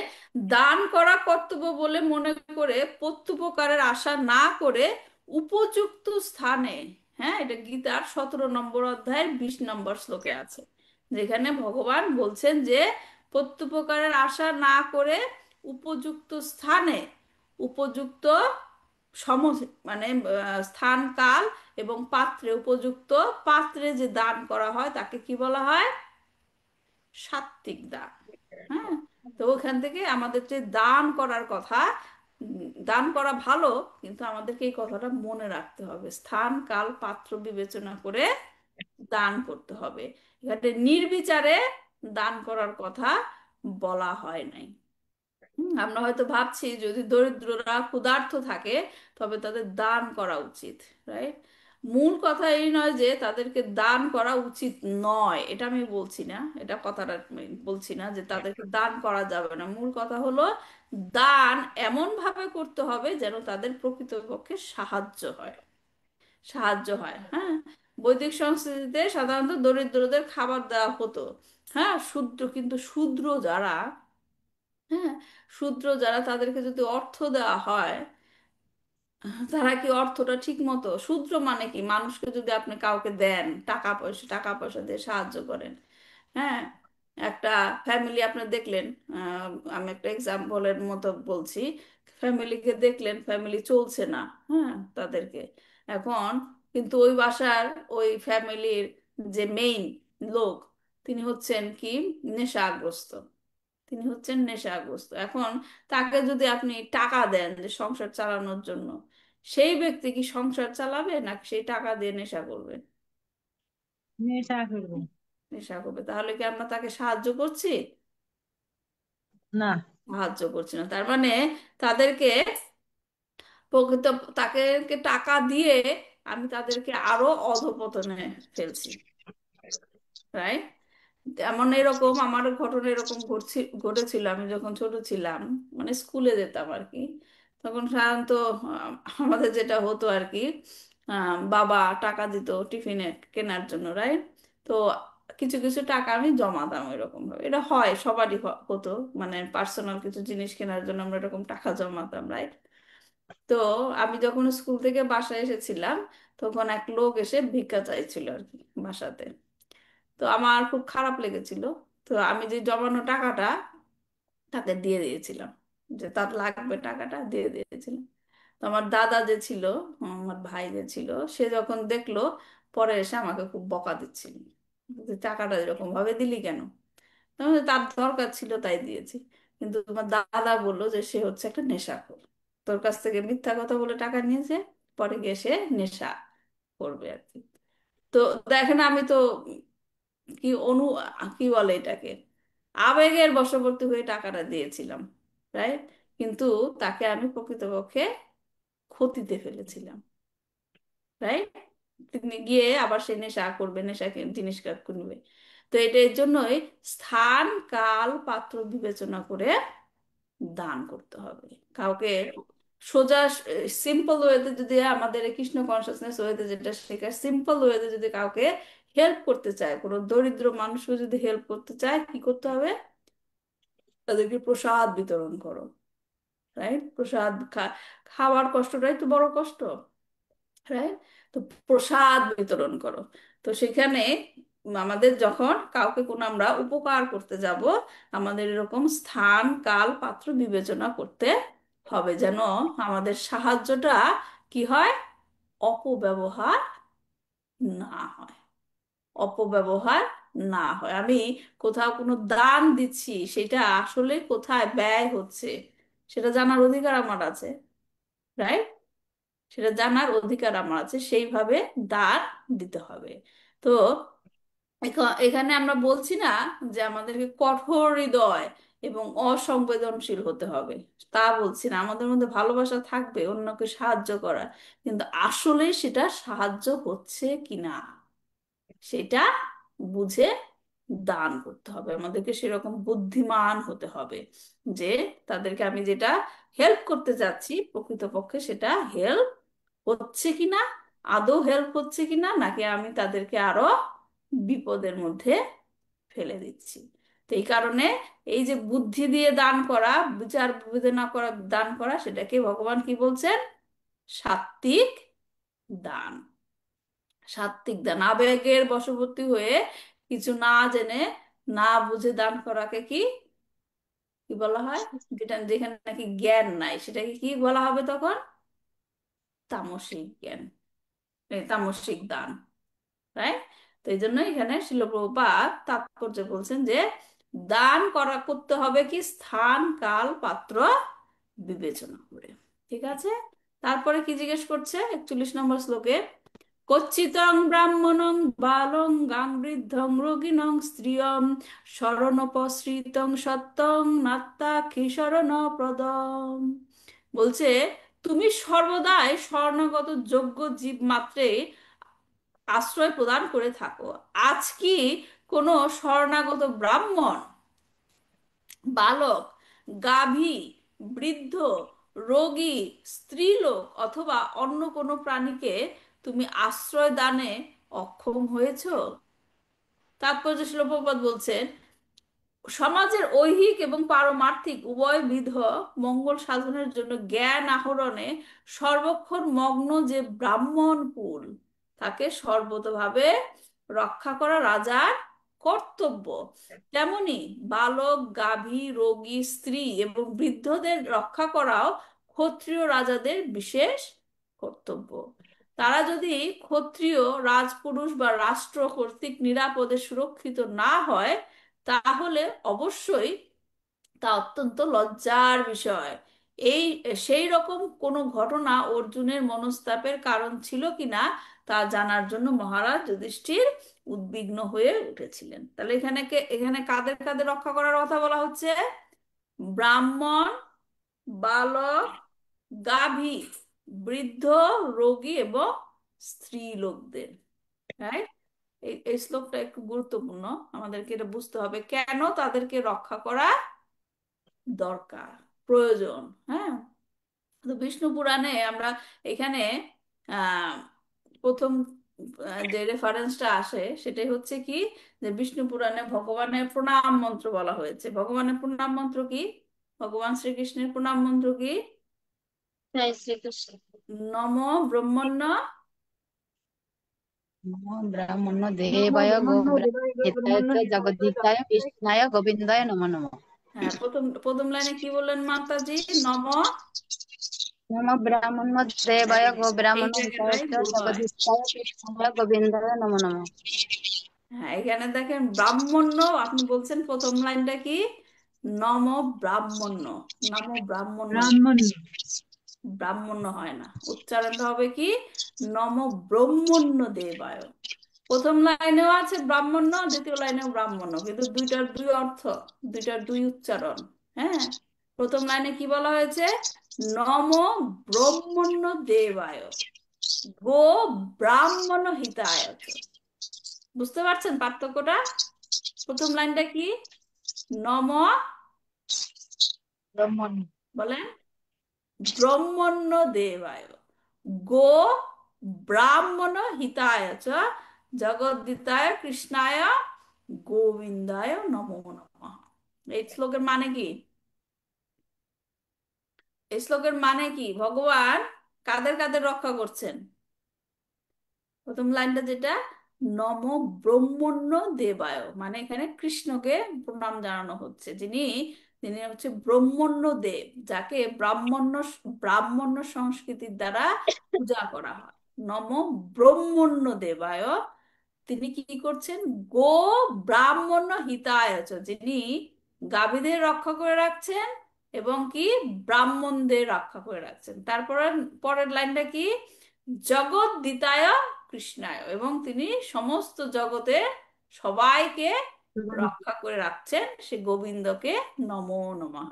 দান করা কর্তব্য বলে মনে করে প্রত্যুপকারের আশা না করে উপযুক্ত স্থানে, হ্যাঁ, এটা গীতার 17 নম্বর অধ্যায়ের 20 নম্বর শ্লোকে আছে, যেখানে ভগবান বলছেন যে প্রত্যুপকারের আশা না করে উপযুক্ত স্থানে, উপযুক্ত সম মানে স্থান কাল এবং পাত্রে, উপযুক্ত পাত্রে যে দান করা হয় তাকে কি বলা হয়? সাত্বিক দান। হ্যাঁ, তো ওখান থেকে আমাদের যে দান করার কথা, দান করা ভালো, কিন্তু আমাদেরকে এই কথাটা মনে রাখতে হবে, স্থান কাল পাত্র বিবেচনা করে দান করতে হবে। এখানে নির্বিচারে দান করার কথা বলা হয় নাই। আমরা হয়তো ভাবছি যদি দরিদ্ররা ক্ষুধার্ত থাকে তবে তাদের দান করা উচিত, রাইট? মূল কথা এই নয় যে তাদেরকে দান করা উচিত নয়, এটা আমি বলছি না, এটা কথাটা আমি বলছি না যে তাদেরকে দান করা যাবে না। মূল কথা হলো দান এমন ভাবে করতে হবে যেন তাদের প্রকৃতপক্ষে সাহায্য হয়। হ্যাঁ, বৈদিক সংস্কৃতিতে সাধারণত দরিদ্রদের খাবার দেওয়া হতো। হ্যাঁ, কিন্তু শূদ্র যারা, হ্যাঁ, শূদ্র যারা, তাদেরকে যদি অর্থ দেওয়া হয়, তারা কি অর্থটা ঠিক মতো, শূদ্র মানে কি, মানুষকে যদি আপনি কাউকে দেন, টাকা পয়সা দিয়ে সাহায্য করেন, হ্যাঁ, একটা ফ্যামিলি আপনি দেখলেন, আমি একটা এক্সাম্পলের মতো বলছি, ফ্যামিলিকে দেখলেন, ফ্যামিলি চলছে না, হ্যাঁ, তাদেরকে এখন, কিন্তু ওই বাসার ওই ফ্যামিলির যে মেইন লোক, তিনি হচ্ছেন কি, নেশাগ্রস্ত। এখন তাকে যদি আপনি টাকা দেন যে সংসার চালানোর জন্য, সেই ব্যক্তি কি সংসার চালাবে নাকি সেই টাকা দিয়ে নেশা করবে? নেশা করবে। নেশা করবে। তাহলে কি আমরা তাকে সাহায্য করছি? না। সাহায্য করছি না। তার মানে তাদেরকে প্রকৃত, তাদেরকে টাকা দিয়ে আমি তাদেরকে আরো অধপতনে ফেলছি, রাইট? এমন এরকম আমার ঘটনা এরকম ঘটেছিল আমি যখন ছোট ছিলাম, মানে স্কুলে যেতাম আর কি। তখন সাধারণত আমাদের যেটা হতো আর কি, বাবা টাকা দিত টিফিনে কেনার জন্য, রাইট? তো কিছু কিছু টাকা আমি জমাতাম এরকম ভাবে, এটা হয় সবারই হতো, মানে পার্সোনাল কিছু জিনিস কেনার জন্য আমরা এরকম টাকা জমাতাম, রাইট? তো আমি যখন স্কুল থেকে বাসায় এসেছিলাম, তখন এক লোক এসে ভিক্ষা চাইছিল আর কি বাসাতে। তো আমার খুব খারাপ লেগেছিল। তো আমি যে জমানো টাকাটা তাকে দিয়ে দিয়েছিলাম, যে তার লাগবে টাকাটা দিয়ে দিয়েছিলাম। তো আমার দাদা যে ছিল, আমার ভাই যে ছিল, সে যখন দেখলো, পরে এসে আমাকে খুব বকা দিচ্ছিল যে টাকাটা এরকম ভাবে দিলি কেন। আমি বললাম, তার দরকার ছিল তাই দিয়েছি। কিন্তু তোমার দাদা বললো যে সে হচ্ছে একটা নেশাখোর, তোর কাছ থেকে মিথ্যা কথা বলে টাকা নিয়েছে, পরে গিয়ে সে নেশা করবে আর কি। তো দেখেন, আমি তো কি বলে এটাকে, আবেগের বশবর্তী হয়ে টাকাটা দিয়েছিলাম, রাইট? কিন্তু তাকে আমি প্রকৃতপক্ষে ক্ষতিতে ফেলেছিলাম, রাইট? তিনি গিয়ে আবার সে নেশা করবে, জিনিস কিনবে। তো এটা এর জন্যই স্থান কাল পাত্র বিবেচনা করে দান করতে হবে কাউকে। সোজা সিম্পল ওয়েতে যদি আমাদের কৃষ্ণ কনসাসনেস ওয়েতে যেটা শেখায়, সিম্পল ওয়েতে যদি কাউকে হেল্প করতে চায়, কোনো দরিদ্র মানুষকে যদি হেল্প করতে চায়, কি করতে হবে? তাদেরকে প্রসাদ বিতরণ করো, রাইট? খাওয়ার কষ্টটাই তো বড় কষ্ট, রাইট? তো প্রসাদ বিতরণ করো। তো সেখানে আমাদের যখন কাউকে কোনো আমরা উপকার করতে যাব, আমাদের এরকম স্থান কাল পাত্র বিবেচনা করতে হবে, যেন আমাদের সাহায্যটা কি হয়, অপব্যবহার না হয়, অপব্যবহার না হয়। আমি কোথাও কোনো দান দিচ্ছি, সেটা আসলে কোথায় ব্যয় হচ্ছে সেটা জানার অধিকার আমার আছে, রাইট? সেটা জানার অধিকার আমার আছে, সেইভাবে দান দিতে হবে। তো এখানে আমরা বলছি না যে আমাদেরকে কঠোর হৃদয় এবং অসংবেদনশীল হতে হবে, তা বলছি না। আমাদের মধ্যে ভালোবাসা থাকবে অন্যকে সাহায্য করা, কিন্তু আসলে সেটা সাহায্য হচ্ছে কিনা সেটা বুঝে দান করতে হবে। আমাদেরকে সেরকম বুদ্ধিমান হতে হবে যে তাদেরকে আমি যেটা হেল্প করতে যাচ্ছি, প্রকৃতপক্ষে সেটা হেল্প হচ্ছে কিনা, আদৌ হেল্প হচ্ছে কিনা, নাকি আমি তাদেরকে আরো বিপদের মধ্যে ফেলে দিচ্ছি। তো এই কারণে এই যে বুদ্ধি দিয়ে দান করা, বিচার বিবেচনা করা দান করা, সেটাকে ভগবান কি বলছেন? সাত্বিক দান। সাত্বিক দান, আবেগের বশবর্তী হয়ে কিছু না জেনে না বুঝে দান করাকে কি কি বলা হয়? যেটা, যেখানে নাকি জ্ঞান নাই, সেটাকে কি বলা হবে তখন? তামসিক জ্ঞান, তামসিক দান, রাইট? তো এই জন্য এখানে শিল প্রভুপাদ তাৎপর্য বলছেন যে দান করতে হবে কি স্থান কাল পাত্র বিবেচনা করে। ঠিক আছে, তারপরে কি জিজ্ঞেস করছে 41 নম্বর শ্লোকে, কচ্ছিতং ব্রাহ্মণং বালং গাং বৃদ্ধং রোগিণং স্ত্রিয়ং শরণোপসৃতং সত্যং নাত্তা শরণ প্রদম। বলছে তুমি সর্বদাই শরণাগত যোগ্য জীব মাত্রে আশ্রয় প্রদান করে থাকো। আজ কি কোনো শরণাগত ব্রাহ্মণ, বালক, গাভী, বৃদ্ধ, রোগী, স্ত্রীলোক অথবা অন্য কোনো প্রাণীকে তুমি আশ্রয় দানে অক্ষম হয়েছো? তাৎপর্য শিলপ্রপাত বলছেন, সমাজের ঐহিক এবং পারমার্থিক উভয়বিধ মঙ্গল সাধনের জন্য জ্ঞান আহরণে সর্বক্ষণ মগ্ন যে ব্রাহ্মণ কুল, তাকে সর্বতোভাবে রক্ষা করা রাজার কর্তব্য। তেমনি বালক, গাভী, রোগী, স্ত্রী এবং বৃদ্ধদের রক্ষা করাও ক্ষত্রিয় রাজাদের বিশেষ কর্তব্য। তারা যদি ক্ষত্রিয় রাজপুরুষ বা রাষ্ট্র কর্তৃক নিরাপদে সুরক্ষিত না হয়, তাহলে অবশ্যই তা অত্যন্ত লজ্জার বিষয়। এই সেই রকম কোনো ঘটনা অর্জুনের মনস্তাপের কারণ ছিল কিনা তা জানার জন্য মহারাজ যুধিষ্ঠির উদ্বিগ্ন হয়ে উঠেছিলেন। তাহলে এখানে কাদের কাদের রক্ষা করার কথা বলা হচ্ছে? ব্রাহ্মণ, বালক, গাভী, বৃদ্ধ, রোগী এবং স্ত্রী লোকদের। রাইট? এই শ্লোকটা একটু গুরুত্বপূর্ণ, আমাদেরকে এটা বুঝতে হবে কেন তাদেরকে রক্ষা করা দরকার, প্রয়োজন। হ্যাঁ, তো বিষ্ণু পুরাণে আমরা এখানে আহ প্রথম যে রেফারেন্সটা আসে সেটাই হচ্ছে কি, যে বিষ্ণু পুরাণে ভগবানের প্রণাম মন্ত্র বলা হয়েছে। ভগবানের প্রণাম মন্ত্র কি? ভগবান শ্রীকৃষ্ণের প্রণাম মন্ত্র কি? জয় শ্রীকৃষ্ণ। নম ব্রহ্মণ্য নমো ব্রাহ্মণ নমো দেবায় গো ব্রহ্মণ্য দেবায় গো ব্রাহ্মণেতায় ব্রহ্মণ্য চ হিতায় চ জগদ্ধিতায় জগদ্ধিতায় কৃষ্ণায় গোবিন্দায় নমো নমঃ। হ্যাঁ, প্রথম প্রথম লাইনে কি বললেন মাতাজি? নম। নমো ব্রাহ্মণ দেবায় গো এই ব্রাহ্মণেতায় জায়গাটাই চ ভুল হয়। জগদ্ধিতায় কৃষ্ণায় গোবিন্দায় নমো নমঃ। হ্যাঁ, এখানে দেখেন ব্রাহ্মণ্য, আপনি বলছেন প্রথম লাইনটা কি? নম ব্রাহ্মণ্য। নম ব্রাহ্মণ্য, ব্রাহ্মণ্য। ব্রাহ্মণ্য হয় না, উচ্চারণটা হবে কি? নম ব্রহ্মণ্য দেবায়। প্রথম লাইনেও আছে ব্রাহ্মণ্য, দ্বিতীয় লাইনেও ব্রাহ্মণ্য, কিন্তু দুইটার দুই অর্থ, দুইটার দুই উচ্চারণ। হ্যাঁ, প্রথম লাইনে কি বলা হয়েছে? নম ব্রহ্মণ্য দেবায় গো ব্রাহ্মণ হিতায় চ। বুঝতে পারছেন পার্থক্যটা? প্রথম লাইনটা কি? নম, ব্রাহ্মণ বলেন, ব্রহ্মণ্য দেবায় গো ব্রাহ্মণ হিতায় চ জগদ্দিতায় কৃষ্ণায় গোবিন্দায় নমো নমঃ। এই শ্লোকের মানে কি? এই শ্লোকের মানে কি? ভগবান কাদের কাদের রক্ষা করছেন? প্রথম লাইনটা যেটা, নম ব্রহ্মণ্য দেবায়, মানে এখানে কৃষ্ণকে প্রণাম জানানো হচ্ছে, যিনি তিনি হচ্ছে ব্রহ্মণ্য দেব, যাকে ব্রাহ্মণ্য ব্রাহ্মণ্য সংস্কৃতির দ্বারা পূজা করা হয়। নম ব্রহ্মণ্য দেবায়, তিনি কি করছেন? গো ব্রাহ্মণ্য হিতায়চ, যিনি গাভীদের রক্ষা করে রাখছেন এবং কি ব্রাহ্মণদের রক্ষা করে রাখছেন। তারপরে পরের লাইনটা কি? জগৎ দিতায় কৃষ্ণায়, এবং তিনি সমস্ত জগতে সবাইকে রক্ষা করে রাখছেন, সে গোবিন্দকে নমো নমঃ।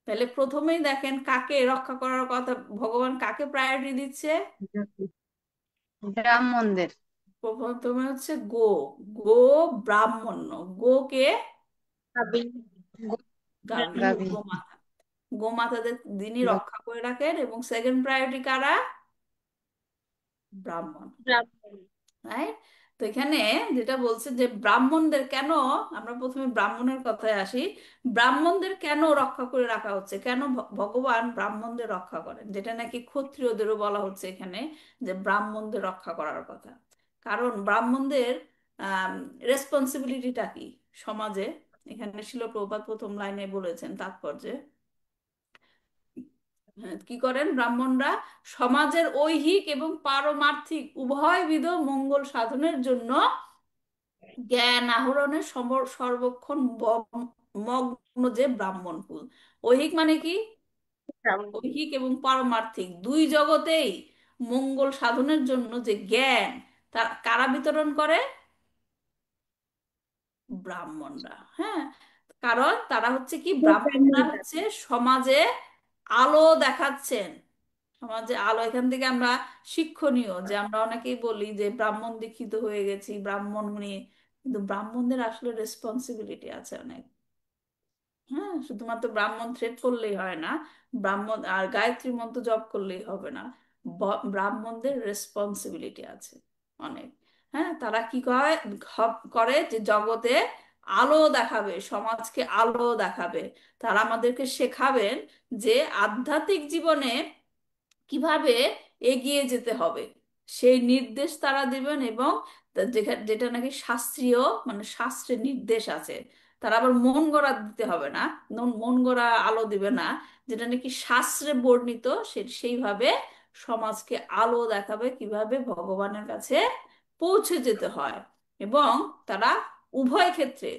তাহলে প্রথমেই দেখেন কাকে রক্ষা করার কথা, ভগবান কাকে প্রায়োরিটি দিচ্ছে? ব্রাহ্মণদের। প্রথমে হচ্ছে গো, গো ব্রাহ্মণ্য, গোকে গাভী, গাভী। গোমাতা, গোমাতাদের যিনি রক্ষা করে রাখেন, এবং সেকেন্ড প্রায়োরিটি কারা? ব্রাহ্মণ। ব্রাহ্মণ। রাইট? তো এখানে যেটা বলছে যে ব্রাহ্মণদের কেন, আমরা প্রথমে ব্রাহ্মণের কথায় আসি, ব্রাহ্মণদের কেন রক্ষা করে রাখা হচ্ছে, কেন ভগবান ব্রাহ্মণদের রক্ষা করেন, যেটা নাকি ক্ষত্রিয়দেরও বলা হচ্ছে এখানে যে ব্রাহ্মণদের রক্ষা করার কথা। কারণ ব্রাহ্মণদের রেসপন্সিবিলিটিটা কি সমাজে? এখানে শিল প্রভুপাদ প্রথম লাইনে বলেছেন তাৎপর্যে, হ্যাঁ, কি করেন ব্রাহ্মণরা? সমাজের ঐহিক এবং পারমার্থিক উভয়বিধ মঙ্গল সাধনের জন্য জ্ঞান আহরণে সর্বক্ষণ মগ্ন যে ব্রাহ্মণ কুল। ঐহিক মানে কি? ঐহিক এবং পারমার্থিক দুই জগতেই মঙ্গল সাধনের জন্য যে জ্ঞান, তা কারা বিতরণ করে? ব্রাহ্মণরা। হ্যাঁ, কারণ তারা হচ্ছে কি, ব্রাহ্মণরা ব্রাহ্মণরা। হচ্ছে সমাজে আলো দেখাচ্ছেন। সমাজে আলো, এখান থেকে আমরা শিক্ষণীয় যে আমরা অনেকেই বলি যে ব্রাহ্মণ দীক্ষিত হয়ে গেছি, ব্রাহ্মণ নিয়ে, কিন্তু ব্রাহ্মণদের আসলে রেসপন্সিবিলিটি আছে অনেক। হ্যাঁ, শুধুমাত্র ব্রাহ্মণ থ্রেড করলেই হয় না, ব্রাহ্মণ আর গায়ত্রী মন্ত্র জপ করলেই হবে না। ব্রাহ্মণদের রেসপন্সিবিলিটি আছে অনেক। হ্যাঁ, তারা কি করে যে জগতে আলো দেখাবে, সমাজকে আলো দেখাবে। তারা আমাদেরকে শেখাবেন যে আধ্যাত্মিক জীবনে কিভাবে এগিয়ে যেতে হবে, সেই নির্দেশ তারা দিবেন। এবং যেটা নাকি শাস্ত্রীয়, মানে শাস্ত্রের নির্দেশ আছে, তারা আবার মন গড়া দিতে হবে না, মন গড়া আলো দিবে না, যেটা নাকি শাস্ত্রে বর্ণিত, সেইভাবে সমাজকে আলো দেখাবে কিভাবে ভগবানের কাছে পৌঁছে যেতে হয়। এবং তারা উভয় ক্ষেত্রে,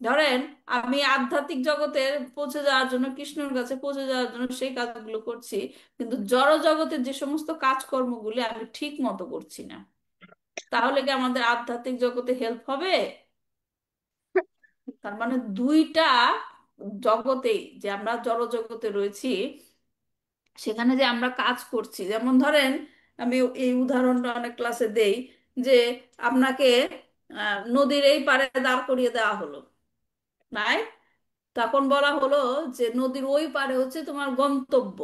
ধরেন আমি আধ্যাত্মিক জগতে পৌঁছে যাওয়ার জন্য, কৃষ্ণের কাছে পৌঁছে যাওয়ার জন্য সেই কাজগুলো করছি, কিন্তু জড় জগতের যে সমস্ত কাজকর্মগুলি আমি ঠিক মতো করছি না, তাহলে কি আমাদের আধ্যাত্মিক জগতে হেল্প হবে? তার মানে দুইটা জগতেই, যে আমরা জড় জগতে রয়েছি, সেখানে যে আমরা কাজ করছি, যেমন ধরেন আমি এই উদাহরণটা অনেক ক্লাসে দেই, যে আপনাকে নদীর এই পাড়ে দাঁড় করিয়ে দেওয়া হলো, নাই? তখন বলা হলো যে নদীর ওই পারে হচ্ছে তোমার গন্তব্য,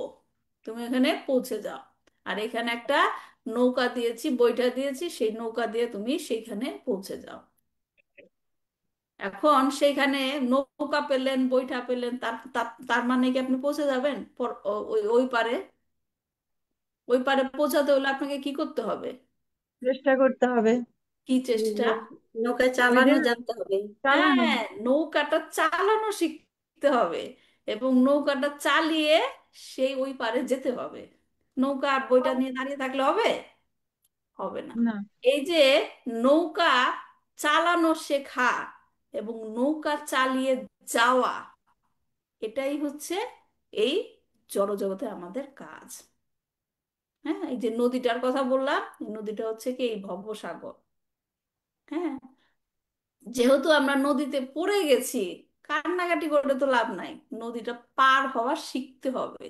তুমি এখানে পৌঁছে যাও। আর এখানে একটা নৌকা দিয়েছি, বৈঠা দিয়েছি, সেই নৌকা দিয়ে তুমি সেইখানে পৌঁছে যাও। এখন সেইখানে নৌকা পেলেন, বৈঠা পেলেন, তার তার তার মানে কি আপনি পৌঁছে যাবেন ওই ওই পারে? ওই পারে পৌঁছাতে হলে আপনাকে কি করতে হবে? চেষ্টা করতে হবে। কি চেষ্টা? নৌকা ওই যে চালানো জানতে হবে। চালানো। হ্যাঁ, নৌকাটা চালানো শিখতে হবে, এবং নৌকাটা চালিয়ে সেই ওই পারে যেতে হবে। নৌকা আর বইটা নিয়ে দাঁড়িয়ে থাকলে হবে? হবে না। না। এই যে নৌকা চালানো শেখা এবং নৌকা চালিয়ে যাওয়া, এটাই হচ্ছে এই জড়জগতে আমাদের কাজ। হ্যাঁ, এই যে নদীটার কথা বললাম, এই নদীটা হচ্ছে কি এই ভবসাগর। হ্যাঁ, যেহেতু আমরা নদীতে পড়ে গেছি, কান্নাকাটি করে তো লাভ নাই, নদীটা পার হওয়া শিখতে হবে।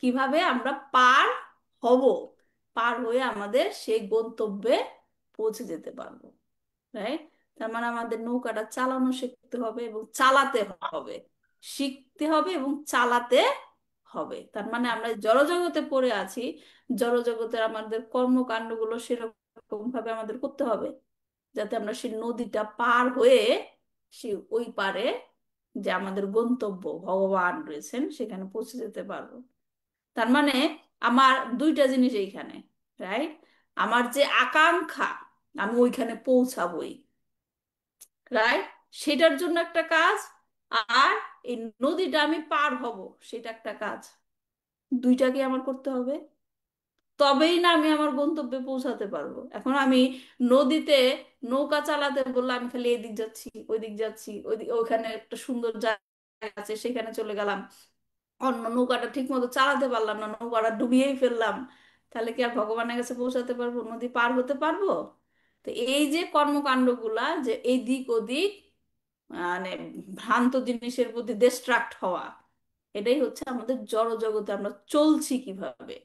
কিভাবে আমরা পার হব, পার হয়ে আমাদের সেই গন্তব্যে পৌঁছে যেতে পারবো, রাইট? তার মানে আমাদের নৌকাটা চালানো শিখতে হবে এবং চালাতে হবে, শিখতে হবে এবং চালাতে হবে। তার মানে আমরা জড়জগতে পড়ে আছি, জড়জগতের আমাদের কর্মকাণ্ডগুলো সেরকম ভাবে আমাদের করতে হবে, যাতে আমরা সেই নদীটা পার হয়ে সে ওই পারে, যে আমাদের গন্তব্য ভগবান রয়েছেন, সেখানে পৌঁছে যেতে পারবো। তার মানে আমার দুইটা জিনিস এইখানে, রাইট? আমার যে আকাঙ্ক্ষা, আমি ওইখানে পৌঁছাবই, রাইট, সেটার জন্য একটা কাজ। আর এই নদীটা আমি পার হব, সেটা একটা কাজ। দুইটাকে আমার করতে হবে, তবেই না আমি আমার গন্তব্যে পৌঁছাতে পারবো। এখন আমি নদীতে নৌকা চালাতে বললে আমি খালি এদিক যাচ্ছি, ওই দিক যাচ্ছি, ওইখানে একটা সুন্দর জায়গা আছে সেখানে চলে গেলাম, অন্য নৌকাটা ঠিক মতো চালাতে পারলাম না, নৌকাটা ডুবিয়েই ফেললাম, তাহলে কি আর ভগবানের কাছে পৌঁছাতে পারবো, নদী পার হতে পারবো? তো এই যে কর্মকাণ্ডগুলা, যে এই দিক ওদিক, মানে ভ্রান্ত জিনিসের প্রতি ডিস্ট্রাক্ট হওয়া, এটাই হচ্ছে আমাদের জড় জগতে আমরা চলছি কিভাবে।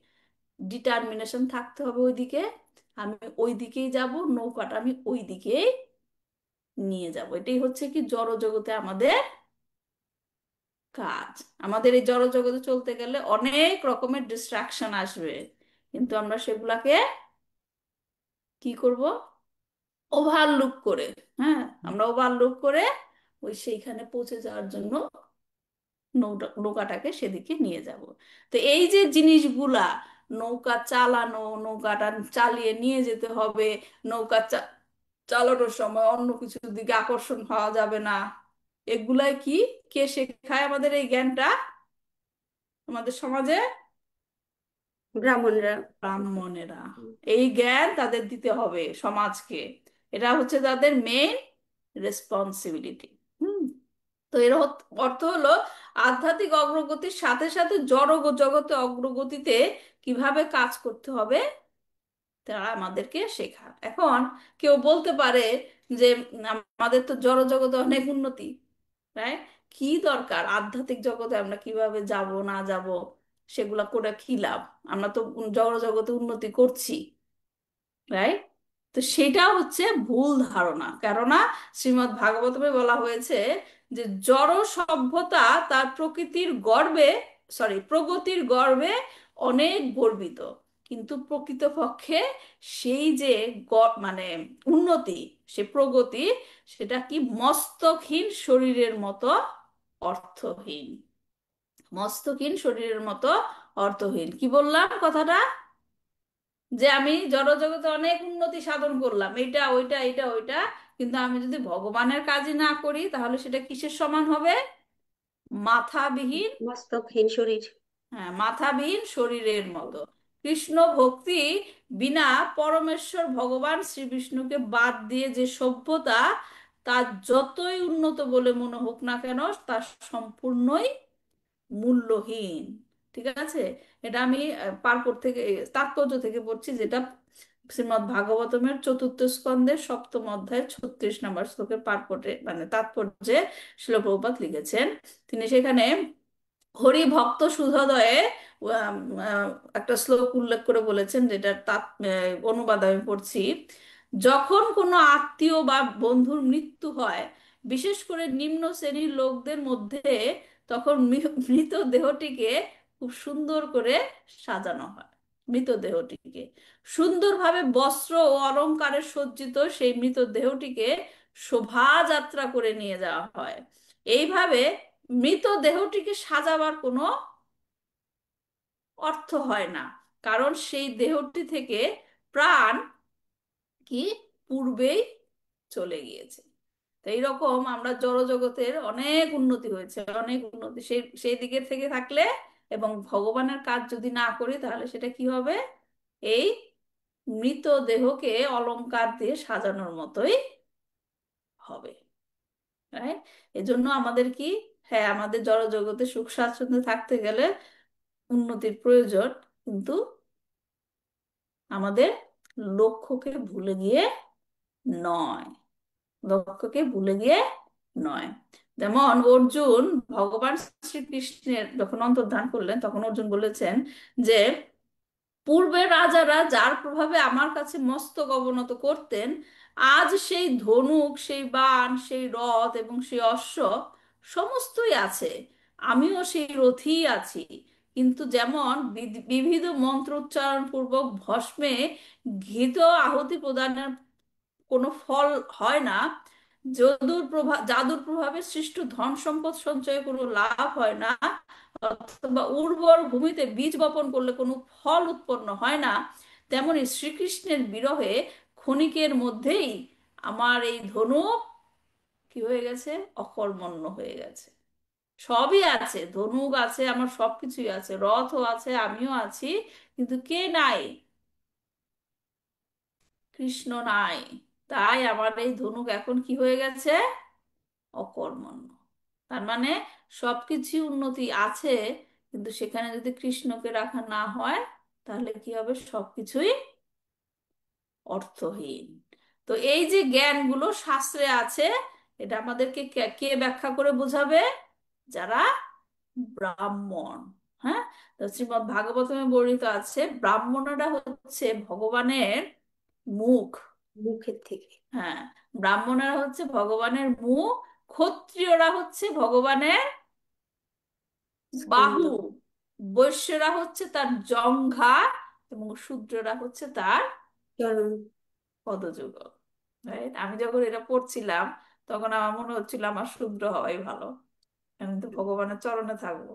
ডিটারমিনেশন থাকতে হবে ওইদিকে, আমি ওই দিকেই যাব, নৌকাটা আমি ওই দিকেই নিয়ে যাব। এটাই হচ্ছে কি জড় জগতে আমাদের কাজ। আমাদের এই জড় জগতে চলতে গেলে অনেক রকমের ডিস্ট্রাকশন আসবে, কিন্তু আমরা সেগুলাকে কি করব? ওভারলুক করে, হ্যাঁ, আমরা ওভারলুক করে ওই সেইখানে পৌঁছে যাওয়ার জন্য নৌকাটাকে সেদিকে নিয়ে যাব। তো এই যে জিনিসগুলা, নৌকা চালানো, নৌকাটা চালিয়ে নিয়ে যেতে হবে, নৌকা চালানোর সময় অন্য কিছুর দিকে আকর্ষণ হওয়া যাবে না, এগুলাই কি, কে শেখায় আমাদের এই জ্ঞানটা আমাদের সমাজে? ব্রাহ্মণরা। ব্রাহ্মণেরা। এই জ্ঞান তাদের দিতে হবে সমাজকে, এটা হচ্ছে তাদের মেইন রেসপন্সিবিলিটি। হুম। তো এর অর্থ হলো আধ্যাত্মিক অগ্রগতির সাথে সাথে জড় জগতে অগ্রগতিতে কিভাবে কাজ করতে হবে তারা আমাদেরকে শেখায়। এখন কেউ বলতে পারে যে আমাদের তো জড় জগতে অনেক উন্নতি, রাইট? কি দরকার আধ্যাত্মিক জগতে আমরা কিভাবে যাব না যাব, সেগুলা করে কি লাভ? আমরা তো জড় জগতে উন্নতি করছি, রাইট? তো সেটা হচ্ছে ভুল ধারণা। কেননা শ্রীমদ্ ভাগবতমে বলা হয়েছে যে জড় সভ্যতা তার প্রকৃতির গর্বে, প্রগতির গর্বে অনেক গর্বিত, কিন্তু প্রকৃতপক্ষে সেই যে মানে উন্নতি, সে প্রগতি, সেটা কি মস্তকহীন শরীরের মতো অর্থহীন। মস্তকহীন শরীরের মতো অর্থহীন। কি বললাম কথাটা? যে আমি জড়জগতে অনেক উন্নতি সাধন করলাম, এটা ওইটা এটা ওইটা, কিন্তু আমি যদি ভগবানের কাজই না করি তাহলে সেটা কিসের সমান হবে? মাথাবিহীন। মস্তকহীন শরীর। হ্যাঁ, মাথাবিহীন শরীরের মতো। কৃষ্ণ ভক্তি বিনা পরমেশ্বর ভগবান শ্রীবিষ্ণুকে বাদ দিয়ে যে সভ্যতা, তার যতই উন্নত বলে মনে হোক না কেন, তা সম্পূর্ণই মূল্যহীন। ঠিক আছে? এটা আমি পার্পর থেকে, তাৎপর্য থেকে পড়ছি, যেটা শ্রীমদ্ ভাগবতমের চতুর্থ স্কন্ধের সপ্তম অধ্যায় 36 নম্বর শ্লোকের পার্পটে মানে তাৎপর্যে শিল প্রভুপাদ লিখেছেন। তিনি সেখানে হরি ভক্ত সুধোদয়ে আম, একটা শ্লোক উল্লেখ করে বলেছেন, যেটা অনুবাদ আমি পড়ছি। যখন কোনো আত্মীয় বা বন্ধুর মৃত্যু হয়, বিশেষ করে নিম্ন শ্রেণীর লোকদের মধ্যে, তখন মৃতদেহটিকে খুব সুন্দর করে সাজানো হয়। মৃতদেহটিকে সুন্দরভাবে বস্ত্র ও অলংকারে সজ্জিত সেই মৃতদেহটিকে শোভাযাত্রা করে নিয়ে যাওয়া হয়। এইভাবে মৃতদেহটিকে সাজাবার কোনো অর্থ হয় না, কারণ সেই দেহটি থেকে প্রাণ কি পূর্বেই চলে গিয়েছে। তো এইরকম আমরা জড়জগতের অনেক উন্নতি হয়েছে, অনেক উন্নতি সেই সেই দিকে থেকে থাকলে এবং ভগবানের কাজ যদি না করি, তাহলে সেটা কি হবে? এই মৃতদেহকে অলংকার দিয়ে সাজানোর মতোই হবে, রাইট? এজন্য আমাদের কি, হ্যাঁ, আমাদের জড়জগতে সুখ স্বাচ্ছন্দ্যে থাকতে গেলে উন্নতির প্রয়োজন, কিন্তু আমাদের লক্ষ্যকে ভুলে গিয়ে নয়। লক্ষ্যকে ভুলে গিয়ে নয়। যেমন অর্জুন ভগবান শ্রীকৃষ্ণের যখন অন্তর্ধান করলেন, তখন অর্জুন বলেছেন যে পূর্বের রাজারা যার প্রভাবে আমার কাছে মস্তক অবনত করতেন, আজ সেই ধনুক, সেই বাণ, সেই রথ এবং সেই অশ্ব সমস্তই আছে। আমিও সেই রথী আছি, কিন্তু যেমন বিবিধ মন্ত্র উচ্চারণ পূর্বক ভস্মে ঘৃত আহুতি প্রদানের কোনো ফল হয় না, জাদুর প্রভাবে সৃষ্ট ধন সম্পদ সঞ্চয়ে কোনো লাভ হয় না, অথবা উর্বর ভূমিতে বীজ বপন করলে কোনো ফল উৎপন্ন হয় না, তেমনি শ্রীকৃষ্ণের বিরহে ক্ষণিকের মধ্যেই আমার এই ধনুক কি হয়ে গেছে? অকর্মণ্য হয়ে গেছে। সবই আছে, ধনুক আছে, আমার সবকিছুই আছে, রথও আছে, আমিও আছি, কিন্তু কে নাই? কৃষ্ণ নাই। তাই আমার এই ধনুক এখন কি হয়ে গেছে? অকর্মণ্য। তার মানে সবকিছু উন্নতি আছে, কিন্তু সেখানে যদি কৃষ্ণকে রাখা না হয়, তাহলে কি হবে? সবকিছুই অর্থহীন। তো এই যে জ্ঞানগুলো শাস্ত্রে আছে, এটা আমাদেরকে কে কে ব্যাখ্যা করে বোঝাবে? যারা ব্রাহ্মণ। হ্যাঁ, তো শ্রীমদ্ ভাগবতমে বর্ণিত আছে ব্রাহ্মণরা হচ্ছে ভগবানের মুখ। মুখের থেকে হ্যাঁ, ব্রাহ্মণরা হচ্ছে ভগবানের মুখ, ক্ষত্রিয়রা হচ্ছে ভগবানের স্কন্ধ। বাহু, বৈশ্যরা হচ্ছে তার জঙ্ঘা, এবং শূদ্ররা হচ্ছে তার চরণ। পদযুগ। রাইট? আমি যখন এটা পড়ছিলাম, তখন আমার মনে হচ্ছিল আমার শূদ্র হওয়াই ভালো, আমি তো ভগবানের চরণে থাকবো।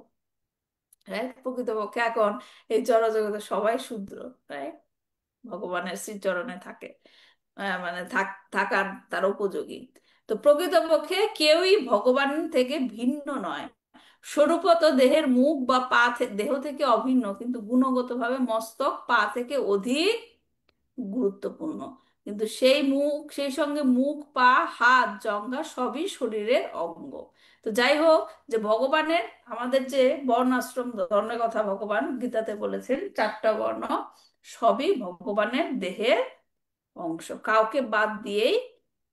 রাইট? প্রকৃতপক্ষে এখন এই জড়জগতে সবাই শূদ্র, রাইট? ভগবানের শ্রীচরণে থাকে, মানে থাকার তার উপযোগী। তো প্রকৃতপক্ষে কেউই ভগবান থেকে ভিন্ন নয়। স্বরূপত দেহের মুখ বা পা দেহ থেকে অভিন্ন, কিন্তু গুণগতভাবে মস্তক পা থেকে অধিক গুরুত্বপূর্ণ। কিন্তু সেই সঙ্গে মুখ, পা, হাত, জঙ্ঘা সবই শরীরের অঙ্গ। তো যাই হোক, যে ভগবানের, আমাদের যে বর্ণাশ্রম ধর্মের কথা ভগবান গীতাতে বলেছেন, 4টা বর্ণ সবই ভগবানের দেহের অংশ, কাউকে বাদ দিয়েই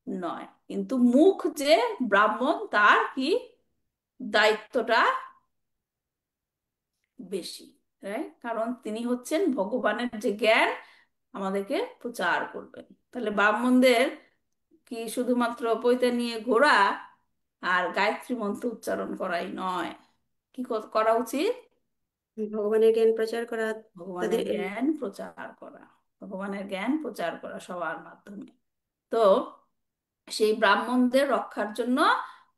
নয়। কিন্তু মুখ যে ব্রাহ্মণ, তার কি দায়িত্বটা বেশি, কারণ তিনি হচ্ছেন ভগবানের যে জ্ঞান আমাদেরকে প্রচার করবেন। তাহলে ব্রাহ্মণদের কি শুধুমাত্র পৈতা নিয়ে ঘোরা আর গায়ত্রী মন্ত্র উচ্চারণ করাই নয়, কি করা উচিত? ভগবানের জ্ঞান প্রচার করা, তাদের ভগবানের জ্ঞান প্রচার করা, ভগবানের জ্ঞান প্রচার করা সবার মাধ্যমে। তো সেই ব্রাহ্মণদের রক্ষার জন্য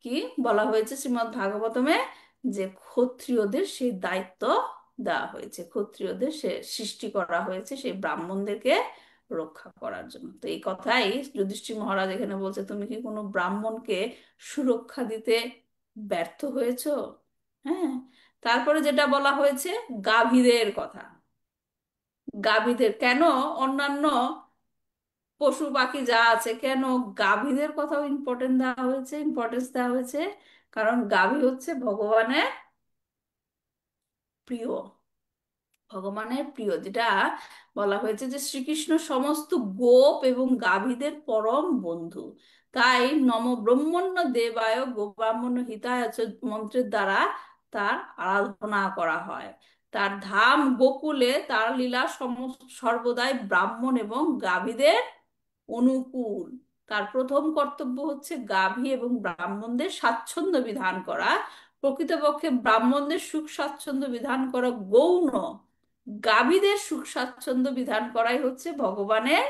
কি বলা হয়েছে শ্রীমদ্ ভাগবতমে, যে ক্ষত্রিয়দের সেই দায়িত্ব দেওয়া হয়েছে, ক্ষত্রিয়দের সে সৃষ্টি করা হয়েছে সেই ব্রাহ্মণদেরকে রক্ষা করার জন্য। তো এই কথাই যুধিষ্ঠির মহারাজ এখানে বলছে, তুমি কি কোনো ব্রাহ্মণকে সুরক্ষা দিতে ব্যর্থ হয়েছো? হ্যাঁ। তারপরে যেটা বলা হয়েছে, গাভীদের কথা। গাভীদের কেন, অন্যান্য পশু পাখি যা আছে, কেন গাভীদের কথাও ইম্পর্টেন্স দেওয়া হয়েছে? কারণ গাভী হচ্ছে ভগবানের প্রিয়, ভগবানের প্রিয়, যেটা বলা হয়েছে যে শ্রীকৃষ্ণ সমস্ত গোপ এবং গাভীদের পরম বন্ধু। তাই নম ব্রহ্মণ্য দেবায় গোব্রাহ্মণ্য হিতায় চ মন্ত্রের দ্বারা তার আরাধনা করা হয়। তার ধাম গোকুলে তার লীলা সর্বদাই ব্রাহ্মণ এবং গাভীদের অনুকূল। তার প্রথম কর্তব্য হচ্ছে গাভী এবং ব্রাহ্মণদের স্বাচ্ছন্দ্য বিধান করা। প্রকৃতপক্ষে ব্রাহ্মণদের সুখ স্বাচ্ছন্দ্য বিধান করা গৌণ, গাভীদের সুখ স্বাচ্ছন্দ্য বিধান করাই হচ্ছে ভগবানের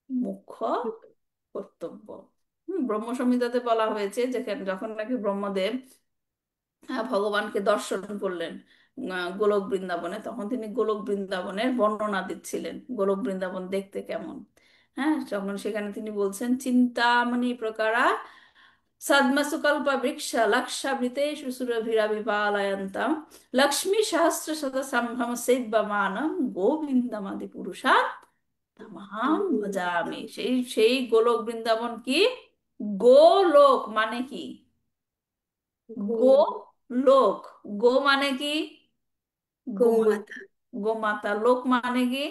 মুখ্য কর্তব্য। ব্রহ্ম সংহিতাতে বলা হয়েছে, যেখানে যখন নাকি ব্রহ্মদেব ভগবানকে দর্শন করলেন গোলক বৃন্দাবনে, তখন তিনি গোলক বৃন্দাবনের বর্ণনা দিচ্ছিলেন, গোলক বৃন্দাবন দেখতে কেমন। হ্যাঁ, যখন সেখানে তিনি বলছেন, চিন্তামণি প্রকারা সদ্মসুকল্প বৃক্ষ লক্ষাবৃতেষু সুরভিরভিপালয়ন্তাম লক্ষ্মী সহস্র শত সম্ভ্রম সেব্যমানম গোবিন্দমাদি পুরুষা তামাম ভজামি। সেই সেই গোলক বৃন্দাবন কি, গোলোক মানে কি? গো লোক। গো মানে কি? গোমাতা। গোমাতা। গোমাতা। লোক মানে কি?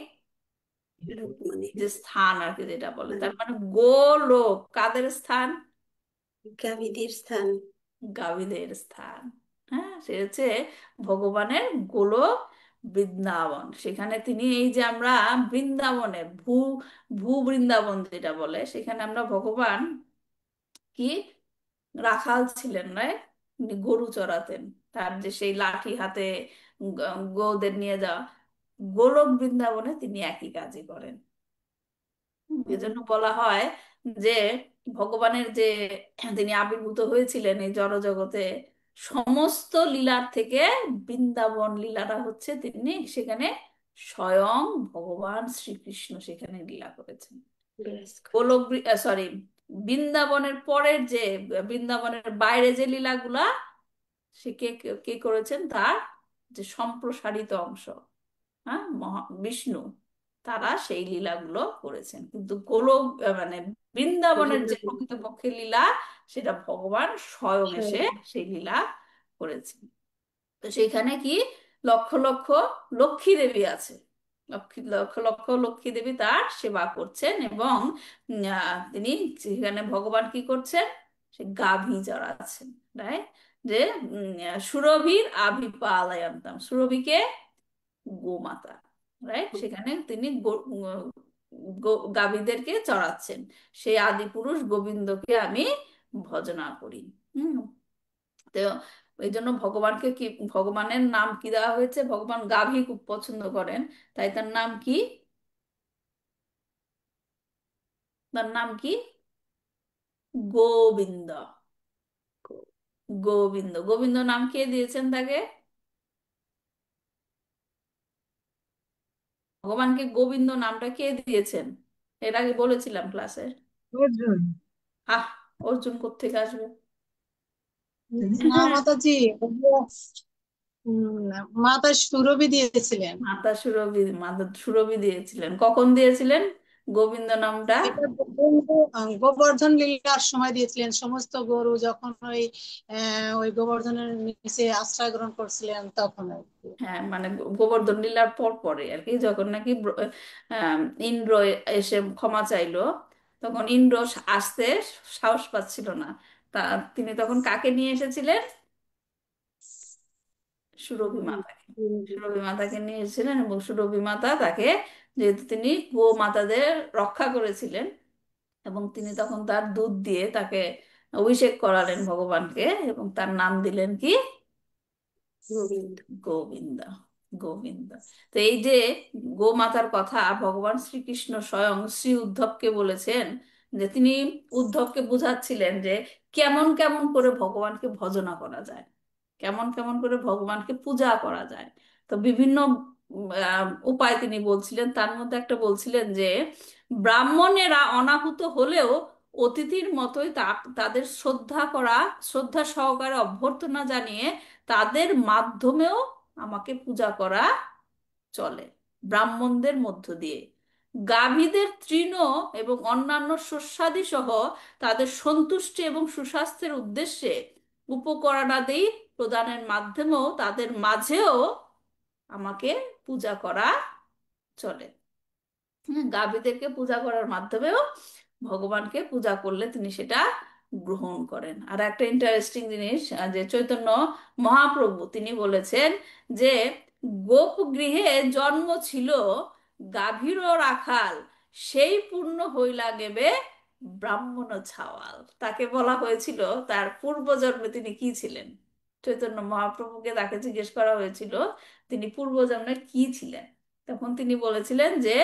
লোক মানে যে স্থান আর কি, যেটা বলে, তার মানে গোলোক কাদের স্থান? গাভীদের স্থান। গাভীদের স্থান। হ্যাঁ, সে হচ্ছে ভগবানের গোলক বৃন্দাবন। সেখানে তিনি, এই যে আমরা বৃন্দাবনে ভূ বৃন্দাবন যেটা বলে, সেখানে আমরা ভগবান কি রাখাল ছিলেন, উনি গরু চড়াতেন, তার যে সেই লাঠি হাতে গৌদের নিয়ে যাওয়া, গোলক বৃন্দাবনে তিনি একই কাজই করেন। এজন্য বলা হয় যে ভগবানের যে তিনি আবির্ভূত হয়েছিলেন এই জড়জগতে, সমস্ত লীলার থেকে বৃন্দাবন লীলাটা হচ্ছে, তিনি সেখানে স্বয়ং ভগবান শ্রীকৃষ্ণ সেখানে লীলা করেছেন। বিরাজ করে। গোলক, সরি, বৃন্দাবনের পরের যে, বৃন্দাবনের বাইরে যে লীলাগুলা, সে কে কে করেছেন, তার যে সম্প্রসারিত অংশ, হ্যাঁ, বিষ্ণু, তারা সেই লীলাগুলো করেছেন। কিন্তু গোলক মানে বৃন্দাবনের যে বৃন্দাবন প্রকৃতপক্ষে লীলা, সেটা ভগবান স্বয়ং এসে স্বয়ং। সেই লীলা করেছেন। তো সেখানে কি লক্ষ লক্ষ লক্ষ্মী দেবী আছে, লক্ষ লক্ষ লক্ষ্মী দেবী তার সেবা করছেন, এবং তিনি সেখানে ভগবান কি করছেন, সে গাভী চড়াচ্ছেন, রাইট? যে সুরভির আবির্পালয়ন্তাম, সুরভিকে গোমাতা, রাইট? সেখানে তিনি গাভীদেরকে চড়াচ্ছেন, সেই আদি পুরুষ গোবিন্দকে আমি ভজনা করি। হুম। তো এই জন্য ভগবানকে কি, ভগবানের নাম কি দেওয়া হয়েছে? ভগবান গাভী খুব পছন্দ করেন, তাই তার নাম কি? তার নাম কি? গোবিন্দ। গোবিন্দ, গোবিন্দ নাম কে দিয়েছেন তাকে? ভগবানকে গোবিন্দ নামটা কে দিয়েছেন? এর আগে বলেছিলাম ক্লাসে। অর্জুন। আহ, অর্জুন কোত্থেকে আসবে? না মাতাজি, ওই যে, মাতা সুরভি দিয়েছিলেন। মাতা সুরভি, মাতা সুরভি দিয়েছিলেন। কখন দিয়েছিলেন? গোবিন্দ নামটা? এটা গোবর্ধন লীলার সময় দিয়েছিলেন, সমস্ত গরু যখন ওই গোবর্ধনের নিচে আশ্রয় গ্রহণ করছিলেন তখন আর কি। হ্যাঁ, মানে গোবর্ধন লীলার পর পরে আর কি, যখন নাকি ইন্দ্র এসে ক্ষমা চাইলো, তখন ইন্দ্র আসতে সাহস পাচ্ছিল না। তা তিনি তখন কাকে নিয়ে এসেছিলেন? সুরভি মাতাকে। সুরভি মাতাকে নিয়ে এসেছিলেন, এবং সুরভি মাতা তাকে, যেহেতু তিনি গো মাতাদের রক্ষা করেছিলেন, এবং তিনি তখন তার দুধ দিয়ে তাকে অভিষেক করালেন ভগবানকে, এবং তার নাম দিলেন কি? গোবিন্দ। গোবিন্দ। গোবিন্দ। তো এই যে গোমাতার কথা ভগবান শ্রীকৃষ্ণ স্বয়ং শ্রী উদ্ধবকে বলেছেন, যে তিনি উদ্ধবকে বুঝাচ্ছিলেন যে কেমন কেমন করে ভগবানকে ভজনা করা যায়, কেমন কেমন করে ভগবানকে পূজা করা যায়। তো বিভিন্ন উপায় তিনি বলছিলেন, তার মধ্যে একটা বলছিলেন যে ব্রাহ্মণেরা অনাহুত হলেও অতিথির মতোই তাদের শ্রদ্ধা করা, শ্রদ্ধা সহকারে অভ্যর্থনা জানিয়ে তাদের মাধ্যমেও আমাকে পূজা করা চলে, ব্রাহ্মণদের মধ্য দিয়ে। গাভীদের তৃণ এবং অন্যান্য শস্যাদি সহ তাদের সন্তুষ্টি এবং সুস্বাস্থ্যের উদ্দেশ্যে উপকরণাদি প্রদানের মাধ্যমেও তাদের মাঝেও আমাকে পূজা করা চলে। গাভীদেরকে পূজা করার মাধ্যমেও ভগবানকে পূজা করলে তিনি সেটা গ্রহণ করেন। আর একটা ইন্টারেস্টিং জিনিস, যে চৈতন্য মহাপ্রভু তিনি বলেছেন যে গোপ গৃহে জন্ম ছিল গাভীরও রাখাল, সেই পূর্ণ হইলা গেবে ব্রাহ্মণ ছাওয়াল। তাকে বলা হয়েছিল তার পূর্বজন্মে তিনি কি ছিলেন। চৈতন্য মহাপ্রভুকে তাকে জিজ্ঞেস করা হয়েছিল তিনি পূর্বজন্মে কি ছিলেন। তখন তিনি বলেছিলেন যে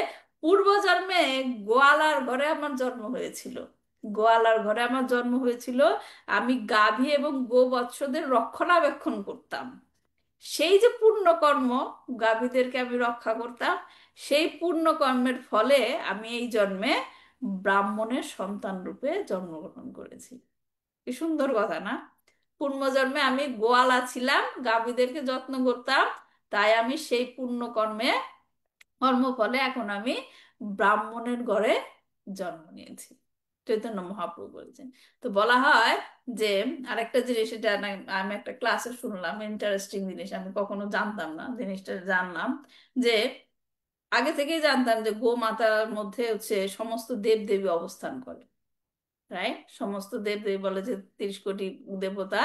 পূর্বজন্মে গোয়ালার ঘরে আমার জন্ম হয়েছিল, গোয়ালার ঘরে আমার জন্ম হয়েছিল। আমি গাভী এবং গোবৎসদের রক্ষণাবেক্ষণ করতাম। সেই যে পুণ্যকর্ম, গাভীদেরকে আমি রক্ষা করতাম, সেই পুণ্যকর্মের ফলে আমি এই জন্মে ব্রাহ্মণের সন্তান রূপে জন্মগ্রহণ করেছি। কি সুন্দর কথা না? পূর্বজন্মে আমি গোয়ালা ছিলাম, গাভীদেরকে যত্ন করতাম, তাই আমি সেই পুণ্যকর্মে কর্মফলে এখন আমি ব্রাহ্মণের ঘরে জন্ম নিয়েছি। চৈতন্য মহাপ্রভু বলেছেন। তো বলা হয় যে আরেকটা জিনিস, এটা আমি একটা ক্লাসে শুনলাম, ইন্টারেস্টিং জিনিস, আমি কখনো জানতাম না, জিনিসটা জানলাম যে আগে থেকেই জানতাম যে গোমাতার মধ্যে হচ্ছে সমস্ত দেব দেবী অবস্থান করে, রাইট? সমস্ত দেব দেবী বলে যে 30 কোটি দেবতা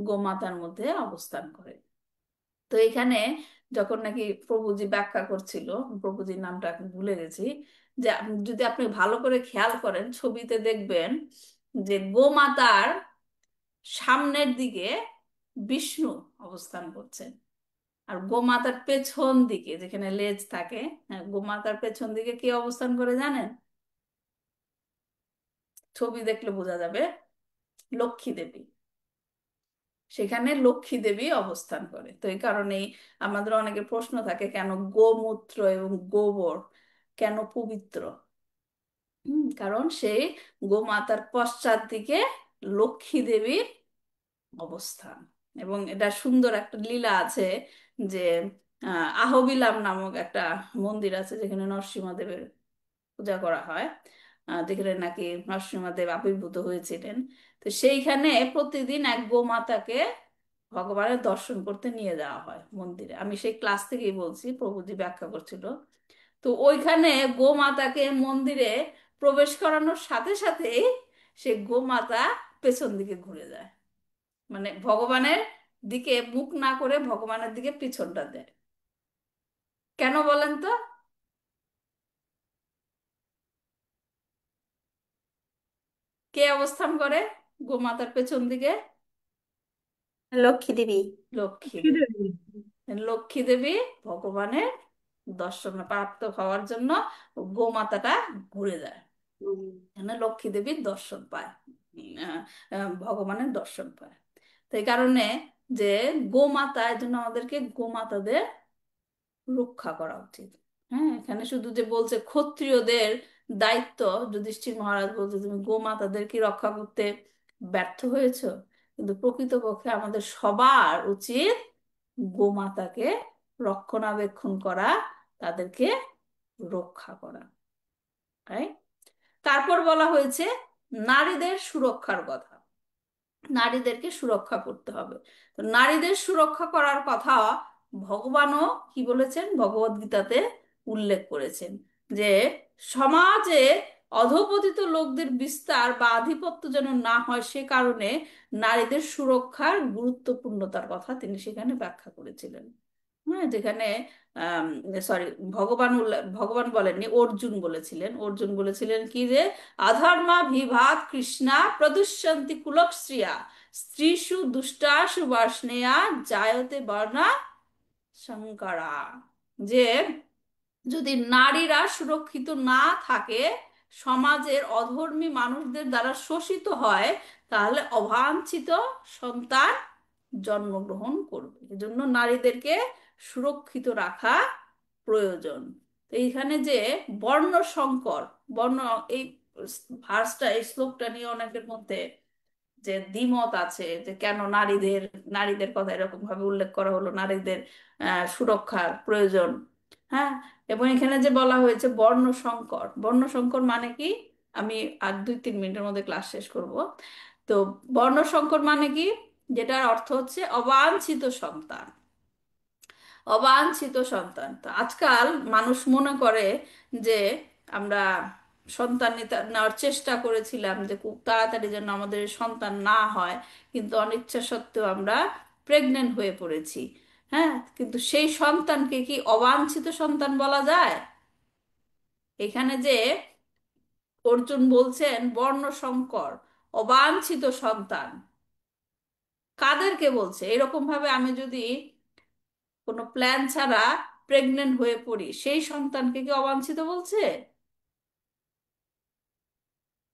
গোমাতার মধ্যে অবস্থান করে। তো এখানে যখন নাকি প্রভুজি ব্যাখ্যা করছিল, প্রভুজির নামটা এখন ভুলে গেছি, যে যদি আপনি ভালো করে খেয়াল করেন ছবিতে দেখবেন যে গোমাতার সামনের দিকে বিষ্ণু অবস্থান করছেন, আর গোমাতার পেছন দিকে যেখানে লেজ থাকে, হ্যাঁ, গোমাতার পেছন দিকে কি অবস্থান করে জানেন? ছবি দেখলে বোঝা যাবে, লক্ষ্মী দেবী। সেখানে লক্ষ্মী দেবী অবস্থান করে। তো এই কারণেই আমাদের অনেকের প্রশ্ন থাকে, কেন গোমূত্র এবং গোবর কেন পবিত্র? কারণ সেই গোমাতার পশ্চাৎ দিকে লক্ষ্মী দেবীর অবস্থান। এবং এটা সুন্দর একটা লীলা আছে, যে আহবিলাম নামক একটা মন্দির আছে যেখানে নরসিংহদেবের পূজা করা হয়, যেখানে নাকি নরসিংহদেব আবির্ভূত হয়েছিলেন। তো সেইখানে প্রতিদিন এক গোমাতাকে ভগবানের দর্শন করতে নিয়ে যাওয়া হয় মন্দিরে। আমি সেই ক্লাস থেকেই বলছি, প্রভুজি ব্যাখ্যা করছিল। তো ওইখানে গোমাতাকে মন্দিরে প্রবেশ করানোর সাথে সাথেই সে গোমাতা পেছন দিকে ঘুরে যায়, মানে ভগবানের দিকে মুখ না করে ভগবানের দিকে পিছনটা দেয়। কেন বলেন তো? কে অবস্থান করে গোমাতার পেছন দিকে? লক্ষ্মী দেবী। লক্ষ্মী কি দেবী। দেবী? লক্ষ্মী দেবী ভগবানের দর্শন প্রাপ্ত হওয়ার জন্য গোমাতাটা ঘুরে যায়, উম, এখানে লক্ষ্মী দেবীর দর্শন পায়, ভগবানের দর্শন পায়। তো এই কারণে যে গোমাতা, এই জন্য আমাদেরকে গোমাতাদের রক্ষা করা উচিত। হ্যাঁ, এখানে শুধু যে বলছে ক্ষত্রিয়দের দায়িত্ব, যুধিষ্ঠির মহারাজ বলছে তুমি গোমাতাদের কি রক্ষা করতে ব্যর্থ হয়েছো, কিন্তু প্রকৃতপক্ষে আমাদের সবার উচিত গোমাতাকে রক্ষণাবেক্ষণ করা, তাদেরকে রক্ষা করা। right? তারপর বলা হয়েছে নারীদের সুরক্ষার কথা, নারীদেরকে সুরক্ষা করতে হবে। তো নারীদের সুরক্ষা করার কথা ভগবানও কি বলেছেন, ভগবদ গীতাতে উল্লেখ করেছেন যে সমাজে অধঃপতিত লোকদের বিস্তার বা আধিপত্য যেন না হয়, সে কারণে নারীদের সুরক্ষার গুরুত্বপূর্ণতার কথা তিনি সেখানে ব্যাখ্যা করেছিলেন। হ্যাঁ, যেখানে সরি, ভগবান বলেননি, অর্জুন বলেছিলেন। অর্জুন বলেছিলেন কি যে অধর্মা বিভাত কৃষ্ণা প্রদুষ্যন্তি কুলশ্রিয়া স্ত্রীষু দুষ্টাসু বার্ষ্ণেয়া জায়তে বর্ণা সংকরা। যে যদি নারীরা সুরক্ষিত না থাকে, সমাজের অধর্মী মানুষদের দ্বারা শোষিত হয়, তাহলে অবাঞ্ছিত সন্তান জন্মগ্রহণ করবে। এজন্য নারীদেরকে সুরক্ষিত রাখা প্রয়োজন। তো এইখানে যে বর্ণ সংকর, বর্ণ, এই ভার্সটা, এই শ্লোকটা নিয়ে অনেকের মধ্যে যে দ্বিমত আছে যে কেন নারীদের নারীদের কথা এরকম ভাবে উল্লেখ করা হলো, নারীদের সুরক্ষার প্রয়োজন। হ্যাঁ, এবং এখানে যে বলা হয়েছে বর্ণ সংকর, বর্ণ সংকর মানে কি, আমি আর 2-3 মিনিটের মধ্যে ক্লাস শেষ করব। তো বর্ণ সংকর মানে কি, যেটার অর্থ হচ্ছে অবাঞ্ছিত সন্তান। অবাঞ্ছিত সন্তান, তো আজকাল মানুষ মনে করে যে আমরা সন্তান নেওয়ার চেষ্টা করেছিলাম যে খুব তাড়াতাড়ি যেন আমাদের সন্তান না হয়, কিন্তু অনিচ্ছা সত্ত্বেও আমরা প্রেগনেন্ট হয়ে পড়েছি। হ্যাঁ, কিন্তু সেই সন্তানকে কি অবাঞ্ছিত সন্তান বলা যায়? এখানে যে অর্জুন বলছেন বর্ণ সংকর, অবাঞ্ছিত সন্তান, কাদেরকে বলছে? এরকম ভাবে আমি যদি কোনো প্ল্যান ছাড়া প্রেগনেন্ট হয়ে পড়ি, সেই সন্তানকে কি অবাঞ্ছিত বলছে?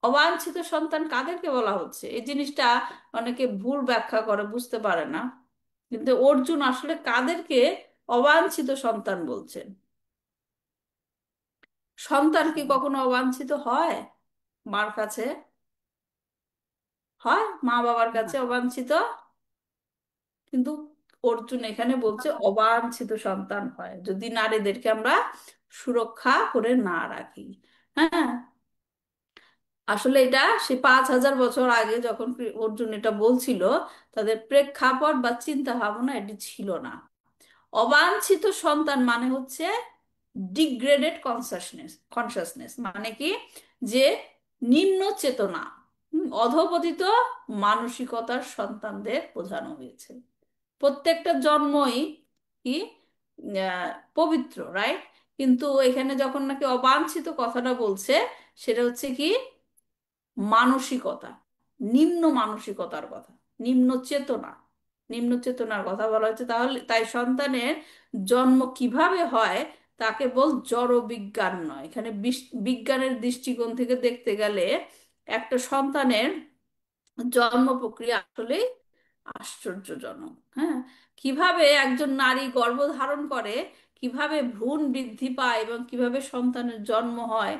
অবাঞ্ছিত সন্তান কাদেরকে বলা হচ্ছে, এই জিনিসটা অনেকে ভুল ব্যাখ্যা করে, বুঝতে পারে না। কিন্তু অর্জুন আসলে কাদেরকে অবাঞ্ছিত সন্তান বলছেন? সন্তান কি কখনো অবাঞ্ছিত হয়? মার কাছে হয়, মা বাবার না। কাছে অবাঞ্ছিত, কিন্তু অর্জুন এখানে বলছে অবাঞ্ছিত সন্তান হয় যদি নারীদেরকে আমরা সুরক্ষা করে না রাখি। হ্যাঁ, আসলে এটা সে 5,000 বছর আগে যখন অর্জুন এটা বলছিল, তাদের প্রেক্ষাপট বা চিন্তা ভাবনা এটি ছিল না। অবাঞ্ছিত সন্তান মানে হচ্ছে ডিগ্রেডেড কনসাসনেস, মানে কি, যে নিম্ন চেতনা, অধঃপতিত মানসিকতার সন্তানদের বোঝানো হয়েছে। প্রত্যেকটা জন্মই কি আহ, পবিত্র, রাইট? কিন্তু এখানে যখন নাকি অবাঞ্ছিত কথাটা বলছে, সেটা হচ্ছে কি মানসিকতা, নিম্ন মানসিকতার কথা, নিম্ন চেতনা, নিম্ন চেতনার কথা বলা হচ্ছে। তাহলে তাই সন্তানের জন্ম কিভাবে হয় তা কেবল জড় বিজ্ঞান নয়, এখানে বিজ্ঞানের দৃষ্টিকোণ থেকে দেখতে গেলে একটা সন্তানের জন্ম প্রক্রিয়া আসলে আশ্চর্যজনক। হ্যাঁ, কিভাবে একজন নারী গর্ভধারণ করে, কিভাবে ভ্রূণ বৃদ্ধি পায় এবং কিভাবে সন্তানের জন্ম হয়,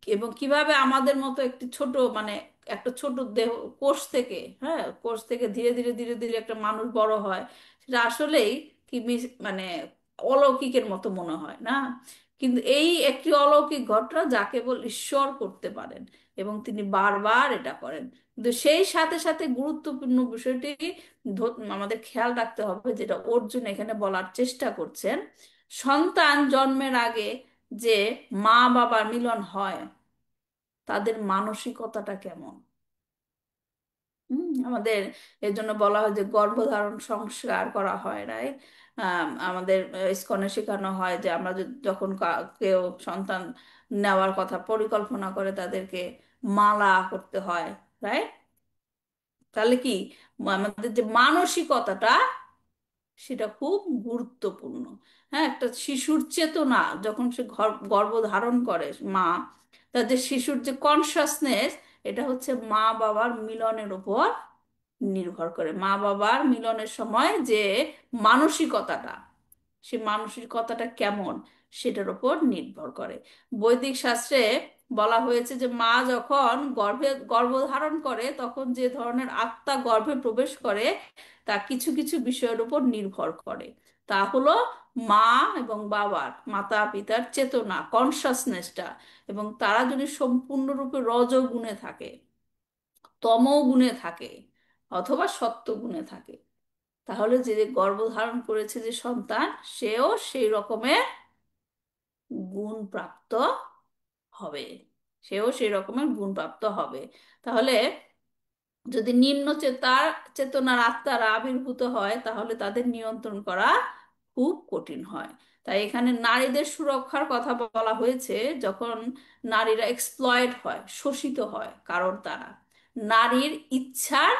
এবং কিভাবে আমাদের মতো একটি ছোট, মানে একটা ছোট দেহ, কোষ থেকে, হ্যাঁ, কোষ থেকে ধীরে ধীরে ধীরে ধীরে একটা মানুষ বড় হয়, সেটা আসলেই কি মানে অলৌকিকের মতো মনে হয় না? কিন্তু এই একটি অলৌকিক ঘটনা যা কেবল ঈশ্বর করতে পারেন, এবং তিনি বারবার এটা করেন। কিন্তু সেই সাথে সাথে গুরুত্বপূর্ণ বিষয়টি আমাদের খেয়াল রাখতে হবে, যেটা অর্জুন এখানে বলার চেষ্টা করছেন, সন্তান জন্মের আগে যে মা বাবার মিলন হয়, তাদের মানসিকতাটা কেমন। আমাদের এর জন্য বলা হয় যে গর্ভধারণ সংস্কার করা হয়, রাইট? আমাদের ইসকনে শেখানো হয় যে আমরা যখন কেউ সন্তান নেওয়ার কথা পরিকল্পনা করে, তাদেরকে মালা করতে হয়, রাইট? তাহলে কি আমাদের যে মানসিকতাটা, সেটা খুব গুরুত্বপূর্ণ। হ্যাঁ, একটা শিশুর চেতনা যখন সে গর্ভধারণ করে মা, তাদের শিশুর যে কনসাসনেস, এটা হচ্ছে মা বাবার মিলনের উপর নির্ভর করে। মা বাবার মিলনের সময় যে মানসিকতাটা, সে মানসিকতাটা কেমন, সেটার উপর নির্ভর করে। বৈদিক শাস্ত্রে বলা হয়েছে যে মা যখন গর্ভধারণ করে তখন যে ধরনের আত্মা গর্ভে প্রবেশ করে তা কিছু কিছু বিষয়ের উপর নির্ভর করে। তা হলো মা এবং বাবার, মাতা পিতার চেতনা, কনসাসনেসটা। এবং তারা যদি সম্পূর্ণরূপে রজগুণে থাকে, তমগুণে থাকে, অথবা সত্ত্বগুণে থাকে, তাহলে যে গর্ভধারণ করেছে যে সন্তান, সেও সেই রকমের গুণ প্রাপ্ত হবে। সেও সেই রকমের গুণ প্রাপ্ত হবে। তাহলে যদি নিম্ন চেতনার আত্মারা আবির্ভূত হয় তাহলে তাদের নিয়ন্ত্রণ করা খুব কঠিন হয়। তাই এখানে নারীদের সুরক্ষার কথা বলা হয়েছে যখন নারীরা এক্সপ্লয়েড হয়, শোষিত হয় কারণ তারা নারীর ইচ্ছার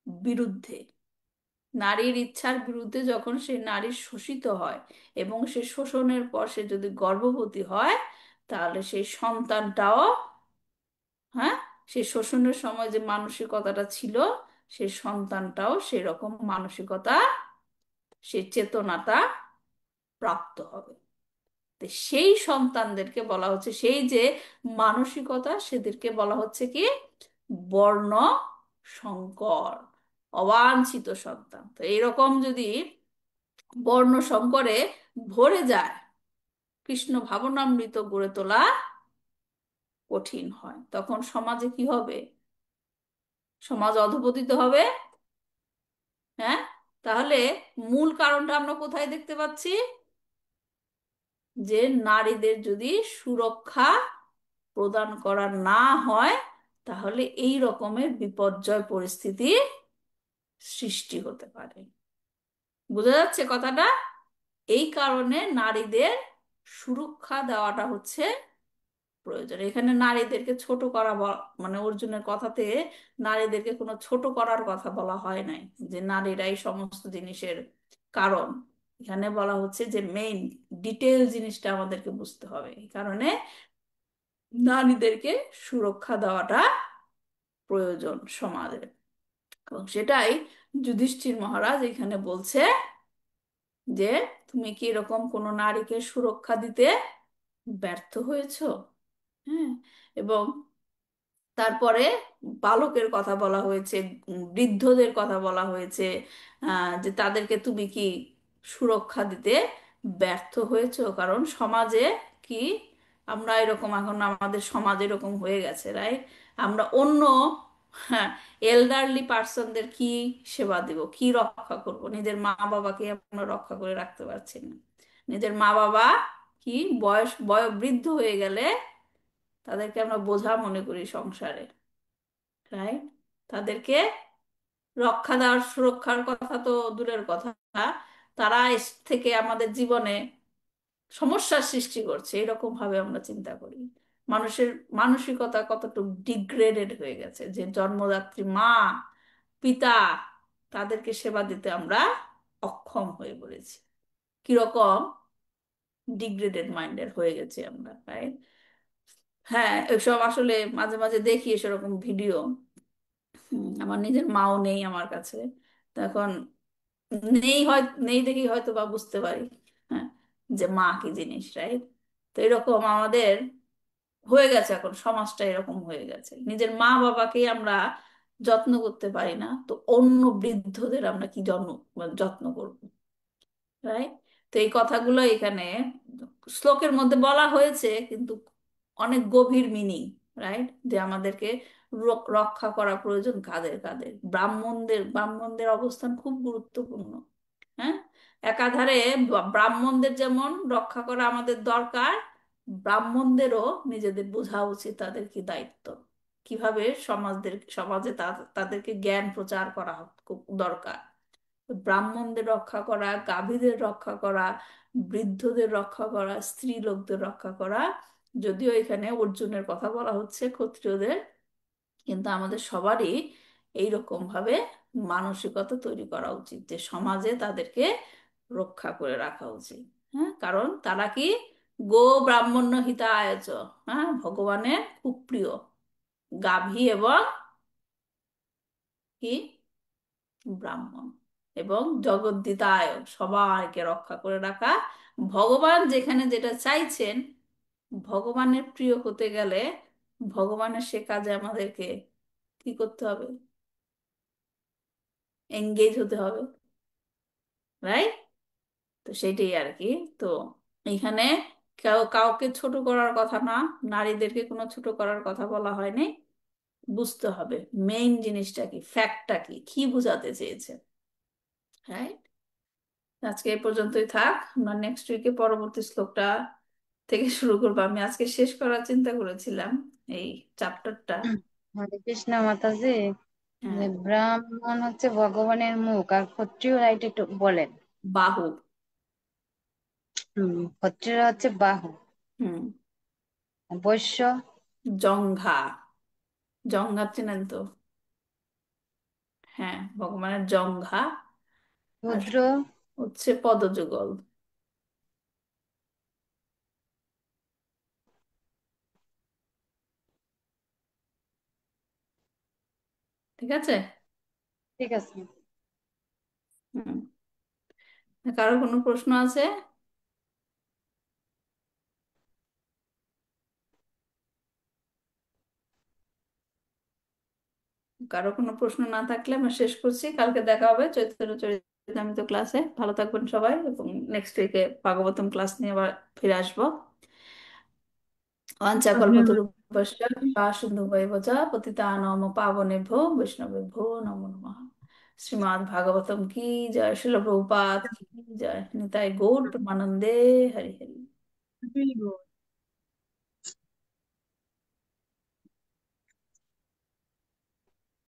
বিরুদ্ধে, নারীর ইচ্ছার বিরুদ্ধে যখন সে নারী শোষিত হয় এবং সে শোষণের পর সে যদি গর্ভবতী হয়, তাহলে সেই সন্তানটাও, হ্যাঁ, সেই শোষণের সময় যে মানসিকতাটা ছিল, সেই সন্তানটাও সেরকম মানসিকতা, সেই চেতনাটা প্রাপ্ত হবে। তো সেই সন্তানদেরকে বলা হচ্ছে, সেই যে মানসিকতা, সেদেরকে বলা হচ্ছে কি বর্ণ সংকর, অবাঞ্ছিত সন্তান। তো এইরকম যদি বর্ণ সংকরে ভরে যায়, কৃষ্ণ ভাবনামৃত গড়ে তোলা কঠিন হয়। তখন সমাজে কি হবে? সমাজ অধঃপতিত হবে। হ্যাঁ, তাহলে মূল কারণটা আমরা কোথায় দেখতে পাচ্ছি? যে নারীদের যদি সুরক্ষা প্রদান করা না হয় তাহলে এই রকমের বিপর্যয় পরিস্থিতি সৃষ্টি হতে পারে। বোঝা যাচ্ছে কথাটা? এই কারণে নারীদের সুরক্ষা দেওয়াটা হচ্ছে প্রয়োজন। এখানে নারীদেরকে ছোট করা মানে অর্জুনের কথাতে নারীদেরকে কোনো ছোট করার কথা বলা হয় নাই, যে নারীরাই সমস্ত জিনিসের কারণ। এখানে বলা হচ্ছে যে মেইন ডিটেল জিনিসটা আমাদেরকে বুঝতে হবে। এই কারণে নারীদেরকে সুরক্ষা দেওয়াটা প্রয়োজন সমাজে। এবং সেটাই যুধিষ্ঠির মহারাজ এখানে বলছে যে তুমি কি এরকম কোনো নারীকে সুরক্ষা দিতে ব্যর্থ হয়েছো? হ্যাঁ। এবং তারপরে বালকের কথা বলা হয়েছে, বৃদ্ধদের কথা বলা হয়েছে, যে তাদেরকে তুমি কি সুরক্ষা দিতে ব্যর্থ হয়েছো? কারণ সমাজে কি আমরা এরকম, এখন আমাদের সমাজ এরকম হয়ে গেছে, রাইট? আমরা অন্য, হ্যাঁ, এলডারলি পার্সনদের কি সেবা দেব, কি রক্ষা করব? নিজের মা বাবাকে আমরা রক্ষা করে রাখতে পারছি না। নিজের মা বাবা কি বৃদ্ধ হয়ে গেলে তাদেরকে আমরা বোঝা মনে করি সংসারে, রাইট? তাদেরকে রক্ষা দেওয়ার, সুরক্ষার কথা তো দূরের কথা, তারা থেকে আমাদের জীবনে সমস্যার সৃষ্টি করছে, এরকম ভাবে আমরা চিন্তা করি। মানুষের মানসিকতা কতটুকু ডিগ্রেডেড হয়ে গেছে যে জন্মদাত্রী মা, পিতা, তাদেরকে সেবা দিতে আমরা অক্ষম হয়ে পড়েছি। কিরকম ডিগ্রেডেড মাইন্ডের হয়ে গেছি আমরা, রাইট? হ্যাঁ, এসব আসলে মাঝে মাঝে দেখি সেরকম ভিডিও। আমার নিজের মাও নেই আমার কাছে, তো এখন নেই দেখি হয়তো বা বুঝতে পারি, হ্যাঁ, যে মা কি জিনিস, রাইট? তো এরকম আমাদের হয়ে গেছে, এখন সমাজটা এরকম হয়ে গেছে, নিজের মা বাবাকেই আমরা যত্ন করতে পারি না, তো অন্য বৃদ্ধদের আমরা কি যত্ন করবো, রাইট? তো এই কথাগুলো এখানে শ্লোকের মধ্যে বলা হয়েছে, কিন্তু অনেক গভীর মিনিং, রাইট? যে আমাদেরকে রক্ষা করা প্রয়োজন কাদের কাদের? ব্রাহ্মণদের অবস্থান খুব গুরুত্বপূর্ণ। হ্যাঁ, একাধারে ব্রাহ্মণদের যেমন রক্ষা করা আমাদের দরকার, ব্রাহ্মণদেরও নিজেদের বোঝা উচিত তাদের কি দায়িত্ব, কিভাবে সমাজে তাদেরকে জ্ঞান প্রচার করা খুব দরকার। ব্রাহ্মণদের রক্ষা করা, গাভীদের রক্ষা করা, বৃদ্ধদের রক্ষা করা, স্ত্রী লোকদের রক্ষা করা। যদিও এখানে অর্জুনের কথা বলা হচ্ছে, ক্ষত্রিয়দের, কিন্তু আমাদের সবারই এইরকম ভাবে মানসিকতা তৈরি করা উচিত যে সমাজে তাদেরকে রক্ষা করে রাখা উচিত। হ্যাঁ, কারণ তারা কি গো ব্রাহ্মণ্য হিতায় চ, হ্যাঁ, ভগবানের খুব প্রিয় গাভী এবং কি ব্রাহ্মণ, এবং জগদ্দিতায়, সবাইকে রক্ষা করে রাখা। ভগবান যেখানে যেটা চাইছেন ভগবানের প্রিয় হতে গেলে ভগবানের সে কাজে আমাদেরকে কি করতে হবে? এঙ্গেজ হতে হবে, রাইট? তো সেটাই আর কি। তো এখানে কাউকে ছোট করার কথা না, নারীদেরকে কোনো ছোট করার কথা বলা হয়নি। বুঝতে হবে মেইন জিনিসটা কি, ফ্যাক্টটা কি, কি বোঝাতে চেয়েছে, রাইট? আজকে এই পর্যন্তই থাক। আমরা নেক্সট উইকে পরবর্তী শ্লোকটা থেকে শুরু করবো। আমি আজকে শেষ করার চিন্তা করেছিলাম এই চ্যাপ্টারটা। হরে কৃষ্ণ মাতাজি। হ্যাঁ, যে ব্রাহ্মণ হচ্ছে ভগবানের মুখ, আর ক্ষত্রিয়রা এটা একটু বলেন। বাহু। ক্ষত্রিয়রা হচ্ছে বাহু, হুম। বৈশ্য জঙ্ঘা। জঙ্ঘা চেনেন তো? হ্যাঁ, ভগবানের জঙ্ঘা। আর শূদ্র হচ্ছে পদযুগল। ঠিক আছে। ঠিক আছে। হুম। কারো কোনো প্রশ্ন আছে? কারো কোনো প্রশ্ন না থাকলে আমরা শেষ করছি। কালকে দেখা হবে চৈতন্য চরিতামৃত ক্লাসে। ভালো থাকবেন সবাই, এবং নেক্সট উইকে ভাগবতম ক্লাস নিয়ে আবার ফিরে আসবো। আপনিও वाञ्छाकल्पतरुभ्यश्च कृपा सिन्धुभैव च पतितानां पावनेभ्यो वैष्णवेभ्यो नमो नमः। श्रीमद् भागवतम की जय, श्रील प्रभुपाद की जय, निताई गौर प्रेमानंदे। हरि हरि।